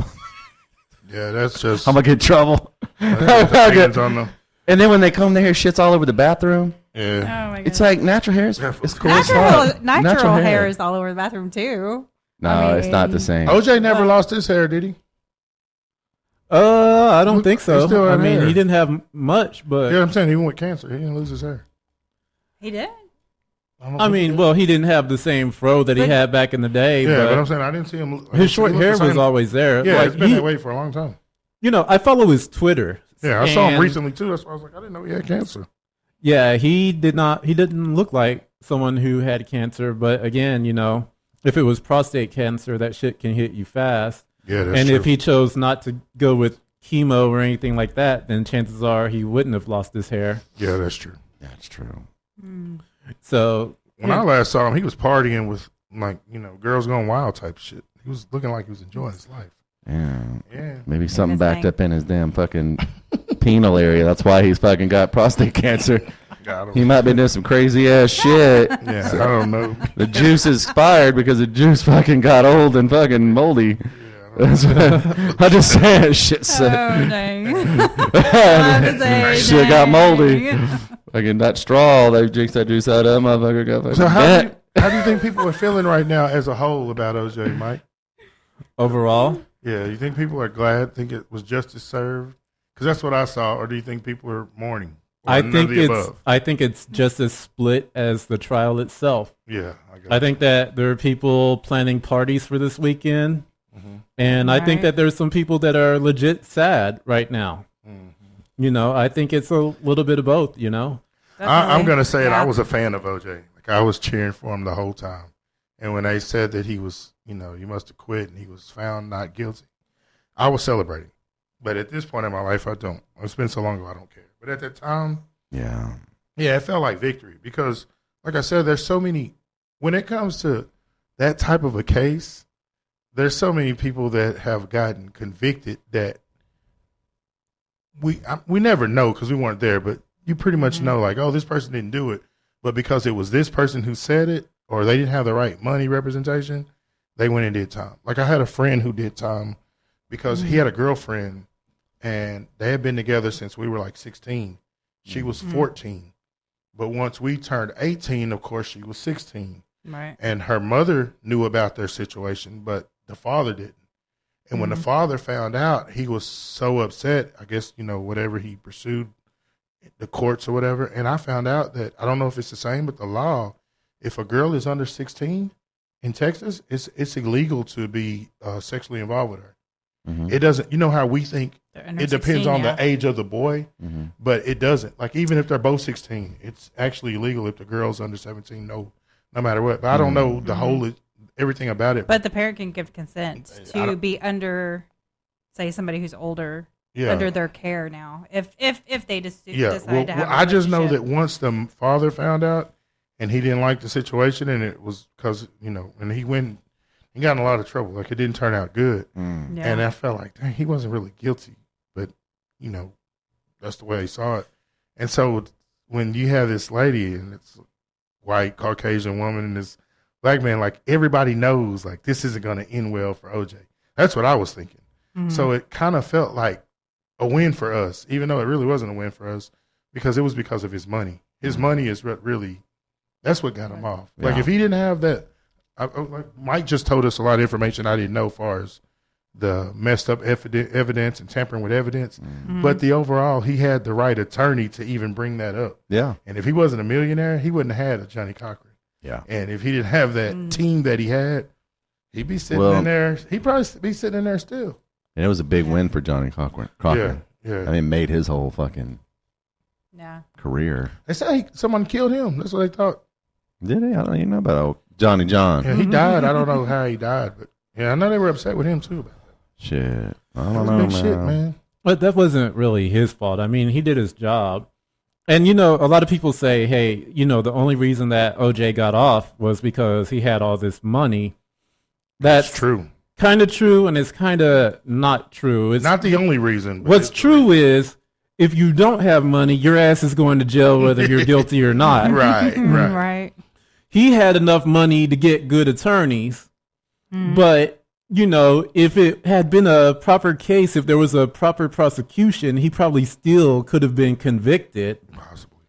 Speaker 2: Yeah, that's just.
Speaker 3: I'm gonna get in trouble.
Speaker 2: that's depends on them.
Speaker 3: And then when they comb their hair, shit's all over the bathroom.
Speaker 2: Yeah.
Speaker 4: Oh my god.
Speaker 3: It's like natural hair is
Speaker 2: Yeah,
Speaker 3: it's cool as fuck.
Speaker 4: Natural hair is all over the bathroom too.
Speaker 3: No,
Speaker 4: I
Speaker 3: it's not the
Speaker 4: mean-
Speaker 3: same.
Speaker 2: OJ never lost his hair, did he?
Speaker 1: I don't
Speaker 2: Look,
Speaker 1: think
Speaker 2: he
Speaker 1: so.
Speaker 2: still
Speaker 1: I
Speaker 2: had
Speaker 1: mean,
Speaker 2: hair.
Speaker 1: he didn't have much, but
Speaker 2: Yeah, I'm saying even with cancer, he didn't lose his hair.
Speaker 4: He did.
Speaker 2: don't
Speaker 1: I
Speaker 2: think he
Speaker 1: mean,
Speaker 2: did.
Speaker 1: well, he didn't have the same fro that he
Speaker 4: But-
Speaker 1: had back in the day.
Speaker 2: Yeah, but I'm
Speaker 1: but
Speaker 2: saying I didn't see him.
Speaker 1: his short
Speaker 2: he looked
Speaker 1: hair
Speaker 2: the
Speaker 1: was
Speaker 2: same.
Speaker 1: always there.
Speaker 2: Yeah,
Speaker 1: Like,
Speaker 2: it's been
Speaker 1: he-
Speaker 2: that way for a long time.
Speaker 1: You know, I follow his Twitter.
Speaker 2: Yeah, I saw him
Speaker 1: and,
Speaker 2: recently too. That's why I was like, I didn't know he had cancer.
Speaker 1: Yeah, he didn't look like someone who had cancer. But again, you know, if it was prostate cancer, that shit can hit you fast.
Speaker 2: Yeah, that's
Speaker 1: And
Speaker 2: true.
Speaker 1: if he chose not to go with chemo or anything like that, then chances are he wouldn't have lost his hair.
Speaker 2: Yeah, that's true.
Speaker 3: That's true.
Speaker 1: So
Speaker 2: When I last saw him, he was partying with like girls gone wild type shit. He was looking like he was enjoying his life.
Speaker 3: Yeah.
Speaker 2: Yeah.
Speaker 3: Maybe something
Speaker 4: his
Speaker 3: backed
Speaker 4: thing.
Speaker 3: up in his damn fucking penile area. That's why he's fucking got prostate cancer.
Speaker 2: Got him.
Speaker 3: He might be doing some crazy ass shit.
Speaker 2: Yeah, I don't know.
Speaker 3: The juice is expired because the juice fucking got old and fucking moldy. I just saying shit.
Speaker 4: Oh dang. Shit
Speaker 3: Shit got moldy. Fucking that straw, they drinks that juice out of that motherfucker got fucking
Speaker 2: So
Speaker 3: bent.
Speaker 2: how do you think people are feeling right now as a whole about OJ, Mike?
Speaker 1: overall,
Speaker 2: Yeah, you think people are glad? Think it was justice served? Because that's what I saw. Or do you think people are mourning? Or
Speaker 1: I
Speaker 2: none
Speaker 1: think
Speaker 2: of the
Speaker 1: it's
Speaker 2: above?
Speaker 1: I think it's just as split as the trial itself.
Speaker 2: Yeah, I guess.
Speaker 1: I think that there are people planning parties for this weekend, and I think
Speaker 4: Right.
Speaker 1: that there's some people that are legit sad right now. You know, I think it's a little bit of both. You know,
Speaker 2: I'm going to say it.
Speaker 4: Yeah.
Speaker 2: I was a fan of OJ. Like I was cheering for him the whole time. And when they said that he was, you must have quit and he was found not guilty, I was celebrating. But at this point in my life, I don't. It's been so long ago, I don't care. But at that time,
Speaker 3: Yeah.
Speaker 2: yeah, it felt like victory because, like I said, there's so many. When it comes to that type of a case, there's so many people that have gotten convicted that we never know because we weren't there. But you pretty much know, like, oh, this person didn't do it, but because it was this person who said it, or they didn't have the right money representation, they went and did time. Like I had a friend who did time because he had a girlfriend and they had been together since we were like 16. She was 14. But once we turned 18, of course, she was 16.
Speaker 4: Right.
Speaker 2: And her mother knew about their situation, but the father didn't. And when the father found out, he was so upset. I guess, whatever he pursued the courts or whatever. And I found out that, I don't know if it's the same, but the law if a girl is under 16 in Texas, it's illegal to be sexually involved with her.
Speaker 3: Mm-hmm.
Speaker 2: It doesn't. You know how we think
Speaker 4: Under
Speaker 2: it depends
Speaker 4: 16,
Speaker 2: on
Speaker 4: yeah.
Speaker 2: the age of the boy,
Speaker 3: Mm-hmm.
Speaker 2: but it doesn't. Like even if they're both 16, it's actually illegal if the girl's under 17. No matter what. But I don't know the whole everything about it.
Speaker 4: But the parent can give consent
Speaker 2: I
Speaker 4: to
Speaker 2: don't-
Speaker 4: be under, say, somebody who's older
Speaker 2: yeah.
Speaker 4: under their care now. If they just
Speaker 2: Yeah,
Speaker 4: decide to have.
Speaker 2: I just know that
Speaker 4: relationship.
Speaker 2: once the father found out and he didn't like the situation, and it was because and he got in a lot of trouble. Like it didn't turn out good,
Speaker 3: Mm.
Speaker 4: Yeah.
Speaker 2: and I felt like dang, he wasn't really guilty, but that's the way he saw it. And so when you have this lady and it's a white Caucasian woman and this black man, like everybody knows, like this isn't going to end well for OJ. That's what I was thinking.
Speaker 4: Mhm.
Speaker 2: So it kind of felt like a win for us, even though it really wasn't a win for us, because it was because of his money. His money is really, that's what got him off. Like
Speaker 3: Yeah.
Speaker 2: if he didn't have that, like Mike just told us a lot of information I didn't know as far as the messed up evidence and tampering with evidence.
Speaker 4: Mhm.
Speaker 2: But the overall, he had the right attorney to even bring that up.
Speaker 3: Yeah.
Speaker 2: And if he wasn't a millionaire, he wouldn't have had a Johnny Cochran.
Speaker 3: Yeah.
Speaker 2: And if he didn't have that team that he had, he'd be sitting in there. He'd probably be sitting in there still.
Speaker 3: And it was a big win for Johnny Cochran.
Speaker 2: Yeah.
Speaker 3: I mean, made his whole fucking
Speaker 4: Yeah.
Speaker 3: career.
Speaker 2: They say someone killed him. That's what they thought.
Speaker 3: Did he? I don't even know about old Johnny John.
Speaker 2: Yeah, he died. I don't know how he died, but yeah, I know they were upset with him too. About that.
Speaker 3: Shit. I
Speaker 2: That
Speaker 3: don't
Speaker 2: was
Speaker 3: know,
Speaker 2: big shit, man.
Speaker 1: But that wasn't really his fault. I mean, he did his job. And, a lot of people say, hey, the only reason that OJ got off was because he had all this money. That's
Speaker 2: True.
Speaker 1: kind of true, and it's kind of not true. It's
Speaker 2: Not the only reason. But
Speaker 1: What's
Speaker 2: it's-
Speaker 1: true is if you don't have money, your ass is going to jail whether you're guilty or not.
Speaker 2: Right, right.
Speaker 4: Right.
Speaker 1: He had enough money to get good attorneys, but if it had been a proper case, if there was a proper prosecution, he probably still could have been convicted.
Speaker 2: Possibly.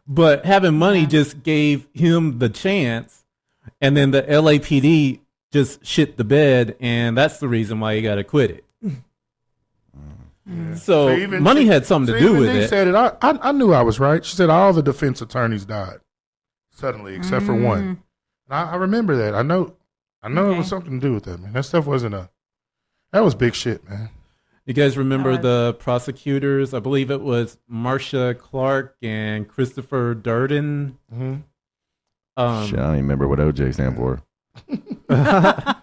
Speaker 1: But having money just gave him the chance, and then the LAPD just shit the bed, and that's the reason why he got acquitted. So
Speaker 2: even
Speaker 1: money
Speaker 2: she-
Speaker 1: had something
Speaker 2: so
Speaker 1: to do
Speaker 2: even
Speaker 1: with
Speaker 2: they
Speaker 1: it.
Speaker 2: said it. I knew I was right. She said all the defense attorneys died suddenly, except for one. And I remember that. I know it
Speaker 4: Okay.
Speaker 2: was something to do with that, man. That stuff wasn't that was big shit, man.
Speaker 1: You guys remember
Speaker 4: God.
Speaker 1: the prosecutors? I believe it was Marcia Clark and Christopher Durden.
Speaker 2: Mm-hmm.
Speaker 3: Shit, I don't even remember what OJ stand for. I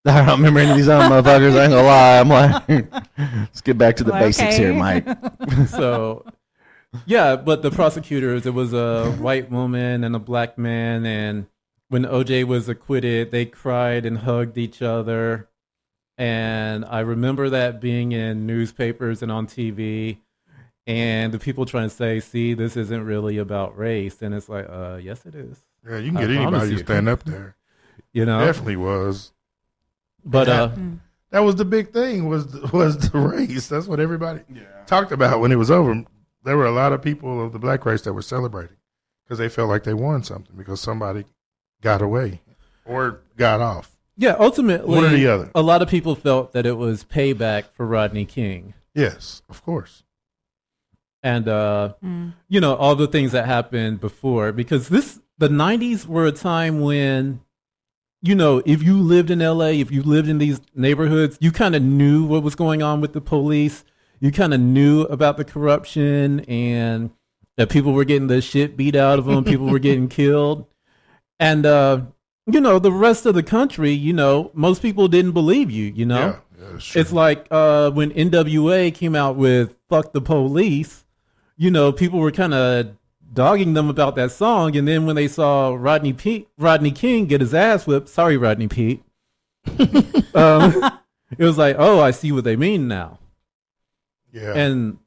Speaker 3: don't remember any of these other motherfuckers. I ain't gonna lie. I'm like, let's get back to the
Speaker 4: Well,
Speaker 3: basics
Speaker 4: okay.
Speaker 3: here, Mike.
Speaker 1: So, yeah, but the prosecutors, it was a white woman and a black man. And when OJ was acquitted, they cried and hugged each other. And I remember that being in newspapers and on TV. And the people trying to say, see, this isn't really about race. And it's like, yes, it is.
Speaker 2: Yeah, you can
Speaker 1: I
Speaker 2: get
Speaker 1: promise
Speaker 2: anybody to
Speaker 1: you.
Speaker 2: stand up there.
Speaker 1: But
Speaker 2: Definitely was. That was the big thing was the race. That's what everybody talked about when it was over. There were a lot of people of the black race that were celebrating because they felt like they won something because somebody got away or got off.
Speaker 1: yeah, ultimately,
Speaker 2: One or the other.
Speaker 1: a lot of people felt that it was payback for Rodney King.
Speaker 2: Yes, of course.
Speaker 1: And all the things that happened before, because the 90s were a time when if you lived in LA, if you lived in these neighborhoods, you kind of knew what was going on with the police. You kind of knew about the corruption and that people were getting the shit beat out of them, people were getting killed. And the rest of the country, most people didn't believe you,
Speaker 2: Yeah, that's true.
Speaker 1: It's like when NWA came out with "Fuck the Police," people were kind of dogging them about that song, and then when they saw Rodney King get his ass whipped, sorry Rodney Pete, it was like, oh, I see what they mean now.
Speaker 2: Yeah.
Speaker 1: And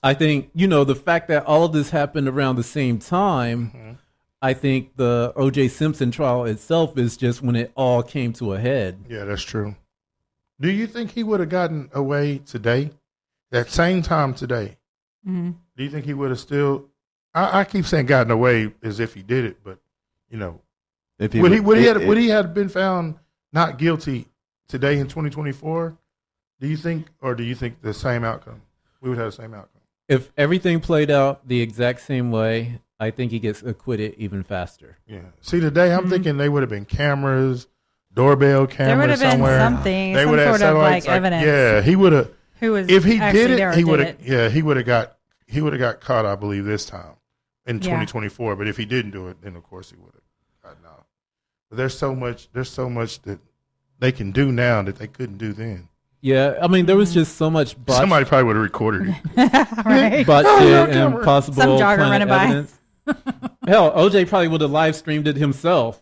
Speaker 1: I think the fact that all of this happened around the same time. I think the O.J. Simpson trial itself is just when it all came to a head.
Speaker 2: Yeah, that's true. Do you think he would have gotten away today? That same time today?
Speaker 4: Mhm.
Speaker 2: Do you think he would have still? I keep saying gotten away as if he did it, but
Speaker 3: If
Speaker 2: would he have been found not guilty today in 2024? Do you think the same outcome? We would have the same outcome.
Speaker 1: If everything played out the exact same way, I think he gets acquitted even faster.
Speaker 2: Yeah. See, today I'm thinking they would have been cameras, doorbell cameras
Speaker 4: There would have been
Speaker 2: somewhere.
Speaker 4: something,
Speaker 2: They
Speaker 4: some
Speaker 2: would have
Speaker 4: sort of like
Speaker 2: satellites,
Speaker 4: evidence.
Speaker 2: Yeah, he would have.
Speaker 4: Who was
Speaker 2: If he
Speaker 4: actually
Speaker 2: did
Speaker 4: there
Speaker 2: it,
Speaker 4: or
Speaker 2: he
Speaker 4: did
Speaker 2: would have.
Speaker 4: it.
Speaker 2: Yeah, he would have got caught, I believe, this time in
Speaker 4: Yeah.
Speaker 2: 2024. But if he didn't do it, then of course he would have gotten out. But there's so much that they can do now that they couldn't do then.
Speaker 1: Yeah, I mean, there was just so much botched,
Speaker 2: Somebody probably would have recorded it.
Speaker 4: Right.
Speaker 1: botched
Speaker 2: Oh, no,
Speaker 1: shit
Speaker 2: camera.
Speaker 1: and possible
Speaker 4: Some jogger
Speaker 1: planted
Speaker 4: running by.
Speaker 1: evidence. Hell, OJ probably would have live streamed it himself.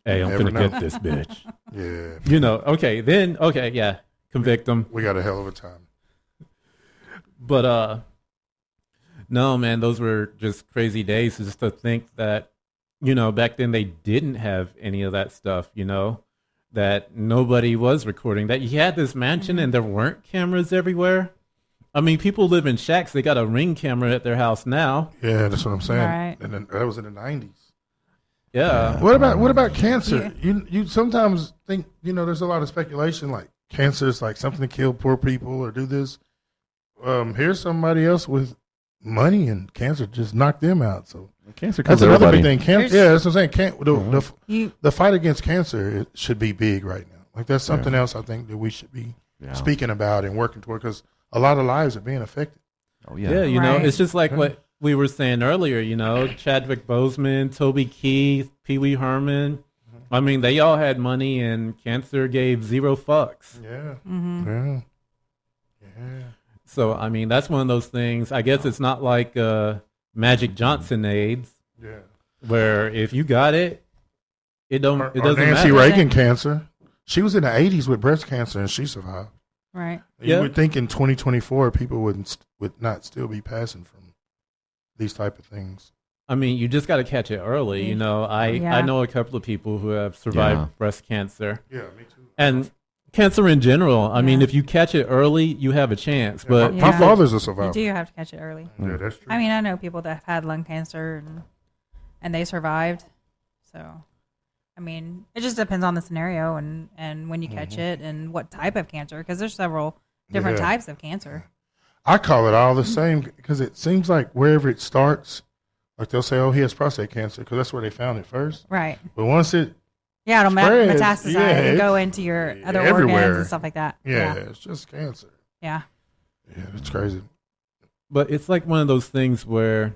Speaker 1: Hey, I'm
Speaker 2: Never
Speaker 1: gonna
Speaker 2: know.
Speaker 1: get this bitch.
Speaker 2: Yeah,
Speaker 1: You know, okay, yeah, convict him.
Speaker 2: we got a hell of a time.
Speaker 1: But no, man, those were just crazy days. Just to think that, back then they didn't have any of that stuff. That nobody was recording. That you had this mansion and there weren't cameras everywhere. I mean, people live in shacks. They got a Ring camera at their house now.
Speaker 2: Yeah, that's what I'm saying.
Speaker 4: Right.
Speaker 2: And then, that was in the 90s.
Speaker 1: Yeah.
Speaker 2: What about cancer? You sometimes think there's a lot of speculation like cancer is like something to kill poor people or do this. Here's somebody else with money and cancer just knocked them out. So
Speaker 3: Cancer kills
Speaker 2: that's another
Speaker 3: everybody.
Speaker 2: big thing. Cancer, yeah, that's what I'm saying.
Speaker 4: You-
Speaker 2: The fight against cancer should be big right now. Like that's something else I think that we should be speaking about and working toward because a lot of lives are being affected.
Speaker 3: Oh
Speaker 1: Yeah,
Speaker 4: Right.
Speaker 1: it's just like what we were saying earlier, Chadwick Boseman, Toby Keith, Pee Wee Herman. I mean, they all had money and cancer gave zero fucks.
Speaker 2: Yeah.
Speaker 4: Mm-hmm.
Speaker 2: Yeah.
Speaker 1: So, I mean, that's one of those things. I guess it's not like Magic Johnson AIDS,
Speaker 2: Yeah.
Speaker 1: where if you got it, it doesn't
Speaker 2: Nancy
Speaker 1: matter.
Speaker 2: Reagan cancer. She was in the 80s with breast cancer and she survived.
Speaker 4: Right.
Speaker 2: You
Speaker 1: Yeah.
Speaker 2: would think in 2024 people would not still be passing from these type of things.
Speaker 1: I mean, you just got to catch it early. I
Speaker 4: Yeah.
Speaker 1: know a couple of people who have survived breast cancer
Speaker 2: Yeah, me too.
Speaker 1: and cancer in general. I mean, if you catch it early, you have a chance. But
Speaker 2: My
Speaker 4: Yeah.
Speaker 2: father's a
Speaker 4: You
Speaker 2: survivor.
Speaker 4: do have to catch it early.
Speaker 2: Yeah, that's true.
Speaker 4: I mean, I know people that have had lung cancer and they survived. So, I mean, it just depends on the scenario and when you catch it and what type of cancer, because there's several different
Speaker 2: Yeah.
Speaker 4: types of cancer.
Speaker 2: I call it all the same because it seems like wherever it starts, like they'll say, "Oh, he has prostate cancer," because that's where they found it first.
Speaker 4: Right.
Speaker 2: But once it,
Speaker 4: Yeah, it'll
Speaker 2: Spreads,
Speaker 4: metastasize
Speaker 2: yeah,
Speaker 4: and go
Speaker 2: it's
Speaker 4: into your other organs
Speaker 2: everywhere.
Speaker 4: and stuff like that.
Speaker 2: yeah, it's just cancer.
Speaker 4: Yeah.
Speaker 2: Yeah, it's crazy.
Speaker 1: But it's like one of those things where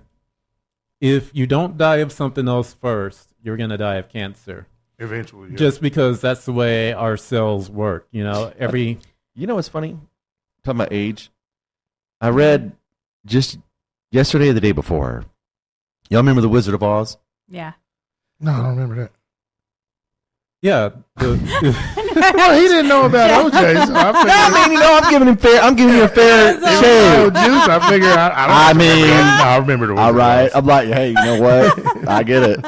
Speaker 1: if you don't die of something else first, you're going to die of cancer.
Speaker 2: Eventually, yeah.
Speaker 1: Just because that's the way our cells work. Every.
Speaker 3: You know what's funny? Talking about age. I read just yesterday or the day before. Y'all remember The Wizard of Oz?
Speaker 4: Yeah.
Speaker 2: No, I don't remember that.
Speaker 1: Yeah.
Speaker 2: Well, he didn't know about OJ, so I figured.
Speaker 3: I mean, I'm giving you a fair
Speaker 2: Oh,
Speaker 3: shade.
Speaker 2: juice. I figure I don't.
Speaker 3: I mean,
Speaker 2: I remember the.
Speaker 3: All
Speaker 2: Wizard of
Speaker 3: right.
Speaker 2: Oz.
Speaker 3: I'm like, hey, you know what? I get it.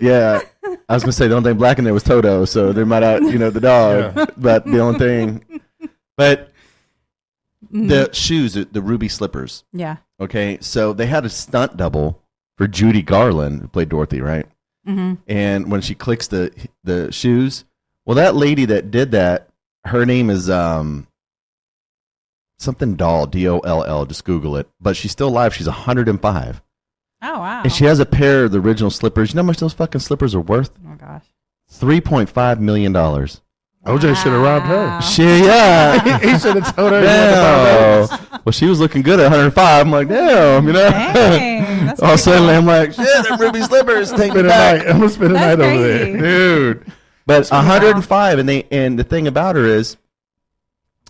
Speaker 3: Yeah. I was gonna say the only thing black in there was Toto, so they might have, the dog.
Speaker 2: Yeah.
Speaker 3: But the only thing, but
Speaker 4: Mm-hmm.
Speaker 3: the shoes, the ruby slippers.
Speaker 4: Yeah.
Speaker 3: Okay, so they had a stunt double for Judy Garland, who played Dorothy, right?
Speaker 4: Mm-hmm.
Speaker 3: And when she clicks the shoes, well, that lady that did that, her name is something Doll, Doll. Just Google it. But she's still alive. She's 105,
Speaker 4: Oh, wow.
Speaker 3: and she has a pair of the original slippers. You know how much those fucking slippers are worth?
Speaker 4: Oh, my gosh.
Speaker 3: $3.5 million.
Speaker 2: OJ should have robbed her.
Speaker 4: Wow.
Speaker 3: Shit, yeah.
Speaker 2: He should have told her.
Speaker 3: Damn. Well, she was looking good at 105. I'm like, damn,
Speaker 4: Dang, that's
Speaker 3: All of a
Speaker 4: pretty
Speaker 3: sudden,
Speaker 4: cool.
Speaker 3: I'm like, shit, them ruby slippers. Take me
Speaker 2: Spend a
Speaker 3: back.
Speaker 2: night. I'm gonna spend a
Speaker 4: That's
Speaker 2: night over
Speaker 4: crazy.
Speaker 2: there.
Speaker 3: Dude. But 105, and the thing about her is,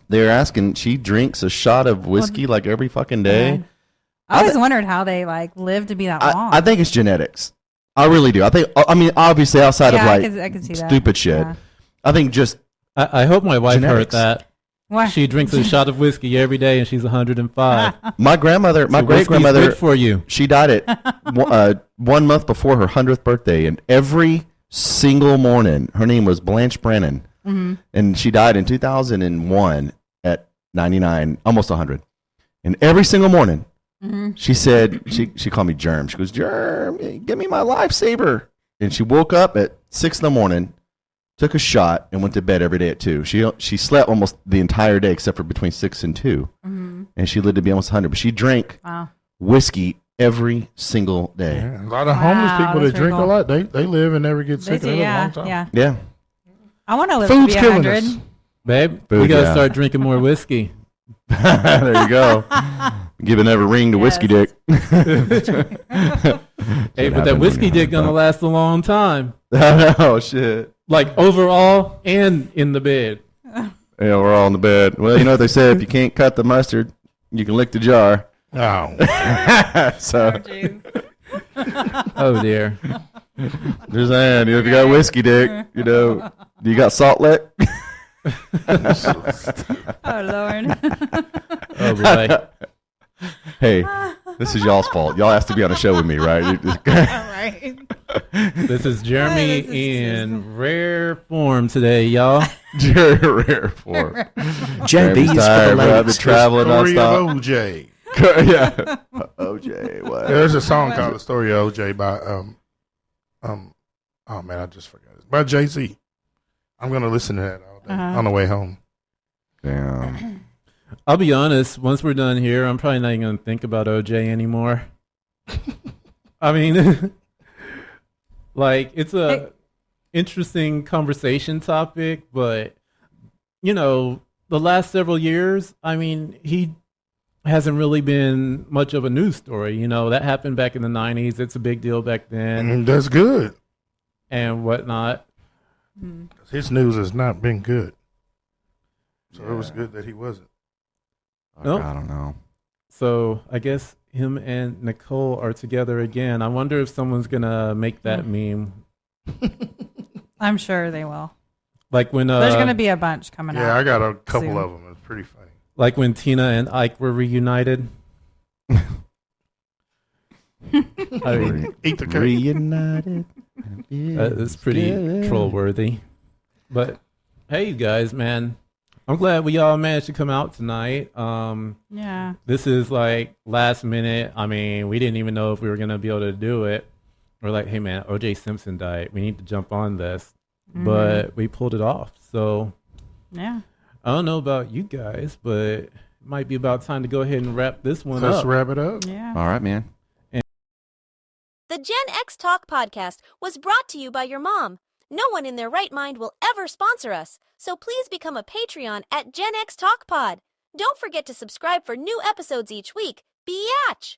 Speaker 3: they're asking. She drinks a shot of whiskey like every fucking day.
Speaker 4: Man. I always wondered how they live to be that long.
Speaker 3: I think it's genetics. I really do. I mean, obviously outside
Speaker 4: yeah,
Speaker 3: of
Speaker 4: I could see that.
Speaker 3: stupid shit.
Speaker 4: Yeah.
Speaker 3: I think just
Speaker 1: I hope my wife
Speaker 3: Genetics.
Speaker 1: heard that.
Speaker 4: Why?
Speaker 1: She drinks a shot of whiskey every day and she's 105.
Speaker 3: my grandmother, my
Speaker 1: So
Speaker 3: great
Speaker 1: whiskey's
Speaker 3: grandmother,
Speaker 1: good for you.
Speaker 3: she died at 1 month before her 100th birthday, and every single morning, her name was Blanche Brennan, and she died in 2001 at 99, almost 100. And every single morning, she said, she called me Germ. She goes, Germ, give me my lifesaver. And she woke up at 6 in the morning, took a shot, and went to bed every day at 2. She slept almost the entire day except for between 6 and 2. And she lived to be almost 100. But she drank
Speaker 4: Wow.
Speaker 3: whiskey every single day.
Speaker 2: Yeah, a lot of homeless
Speaker 4: Wow,
Speaker 2: people
Speaker 4: that's
Speaker 2: that drink
Speaker 4: pretty
Speaker 2: a lot, they live and never get
Speaker 4: They
Speaker 2: sick.
Speaker 4: do,
Speaker 2: They live a
Speaker 4: yeah,
Speaker 2: long time.
Speaker 4: yeah.
Speaker 3: Yeah.
Speaker 4: I want to live
Speaker 2: Food's
Speaker 4: to be
Speaker 2: killing
Speaker 4: 100.
Speaker 2: us.
Speaker 1: Babe,
Speaker 3: Food,
Speaker 1: we gotta
Speaker 3: yeah.
Speaker 1: start drinking more whiskey.
Speaker 3: There you go. Giving every ring to Whiskey
Speaker 4: Yes.
Speaker 3: Dick.
Speaker 1: Hey, but that whiskey dick gonna last a long time.
Speaker 3: I know, shit.
Speaker 1: Like overall and in the bed.
Speaker 3: Yeah, we're all in the bed. Well, you know what they say, if you can't cut the mustard, you can lick the jar.
Speaker 2: Oh,
Speaker 3: So,
Speaker 1: Oh dear.
Speaker 3: just saying, if you got Whiskey Dick, you know, do you got Salt Lick?
Speaker 4: Oh, Lord.
Speaker 1: Oh boy.
Speaker 3: Hey, this is y'all's fault. Y'all have to be on a show with me, right?
Speaker 4: All right.
Speaker 1: This is Jeremy
Speaker 4: This is
Speaker 1: in rare form today, y'all.
Speaker 3: Rare form.
Speaker 7: JB's for the
Speaker 3: tired, bro. I've been
Speaker 7: ladies.
Speaker 3: traveling
Speaker 2: story of
Speaker 3: nonstop.
Speaker 2: OJ.
Speaker 3: Yeah. OJ, what?
Speaker 2: There's a song called "The Story of OJ" by oh man, I just forgot it. By Jay-Z. I'm gonna listen to that all day on the way home.
Speaker 3: Damn.
Speaker 1: I'll be honest, once we're done here, I'm probably not even gonna think about OJ anymore. I mean like it's a interesting conversation topic, but you know, the last several years, I mean, he hasn't really been much of a news story. You know, that happened back in the 90s. It's a big deal back then
Speaker 2: And that's good.
Speaker 1: and whatnot.
Speaker 2: His news has not been good, so it was good that he wasn't.
Speaker 1: Nope.
Speaker 3: I don't know.
Speaker 1: So I guess him and Nicole are together again. I wonder if someone's going to make that meme.
Speaker 4: I'm sure they will.
Speaker 1: Like when
Speaker 4: There's going to be a bunch coming out.
Speaker 2: Yeah, I got a couple
Speaker 4: soon.
Speaker 2: of them. It's pretty funny.
Speaker 1: like when Tina and Ike were reunited. I mean,
Speaker 2: Eat the cake.
Speaker 3: Reunited.
Speaker 1: it's pretty troll worthy. But hey, you guys, man, I'm glad we all managed to come out tonight.
Speaker 4: Yeah.
Speaker 1: This is like last minute. I mean, we didn't even know if we were gonna be able to do it. We're like, hey man, O.J. Simpson died. We need to jump on this, but we pulled it off. So
Speaker 4: Yeah.
Speaker 1: I don't know about you guys, but it might be about time to go ahead and wrap this one
Speaker 2: Let's
Speaker 1: up.
Speaker 2: wrap it up.
Speaker 4: Yeah.
Speaker 3: All right, man.
Speaker 8: The Gen X Talk podcast was brought to you by your mom. No one in their right mind will ever sponsor us, so please become a Patreon at Gen X Talk Pod. Don't forget to subscribe for new episodes each week. Biatch!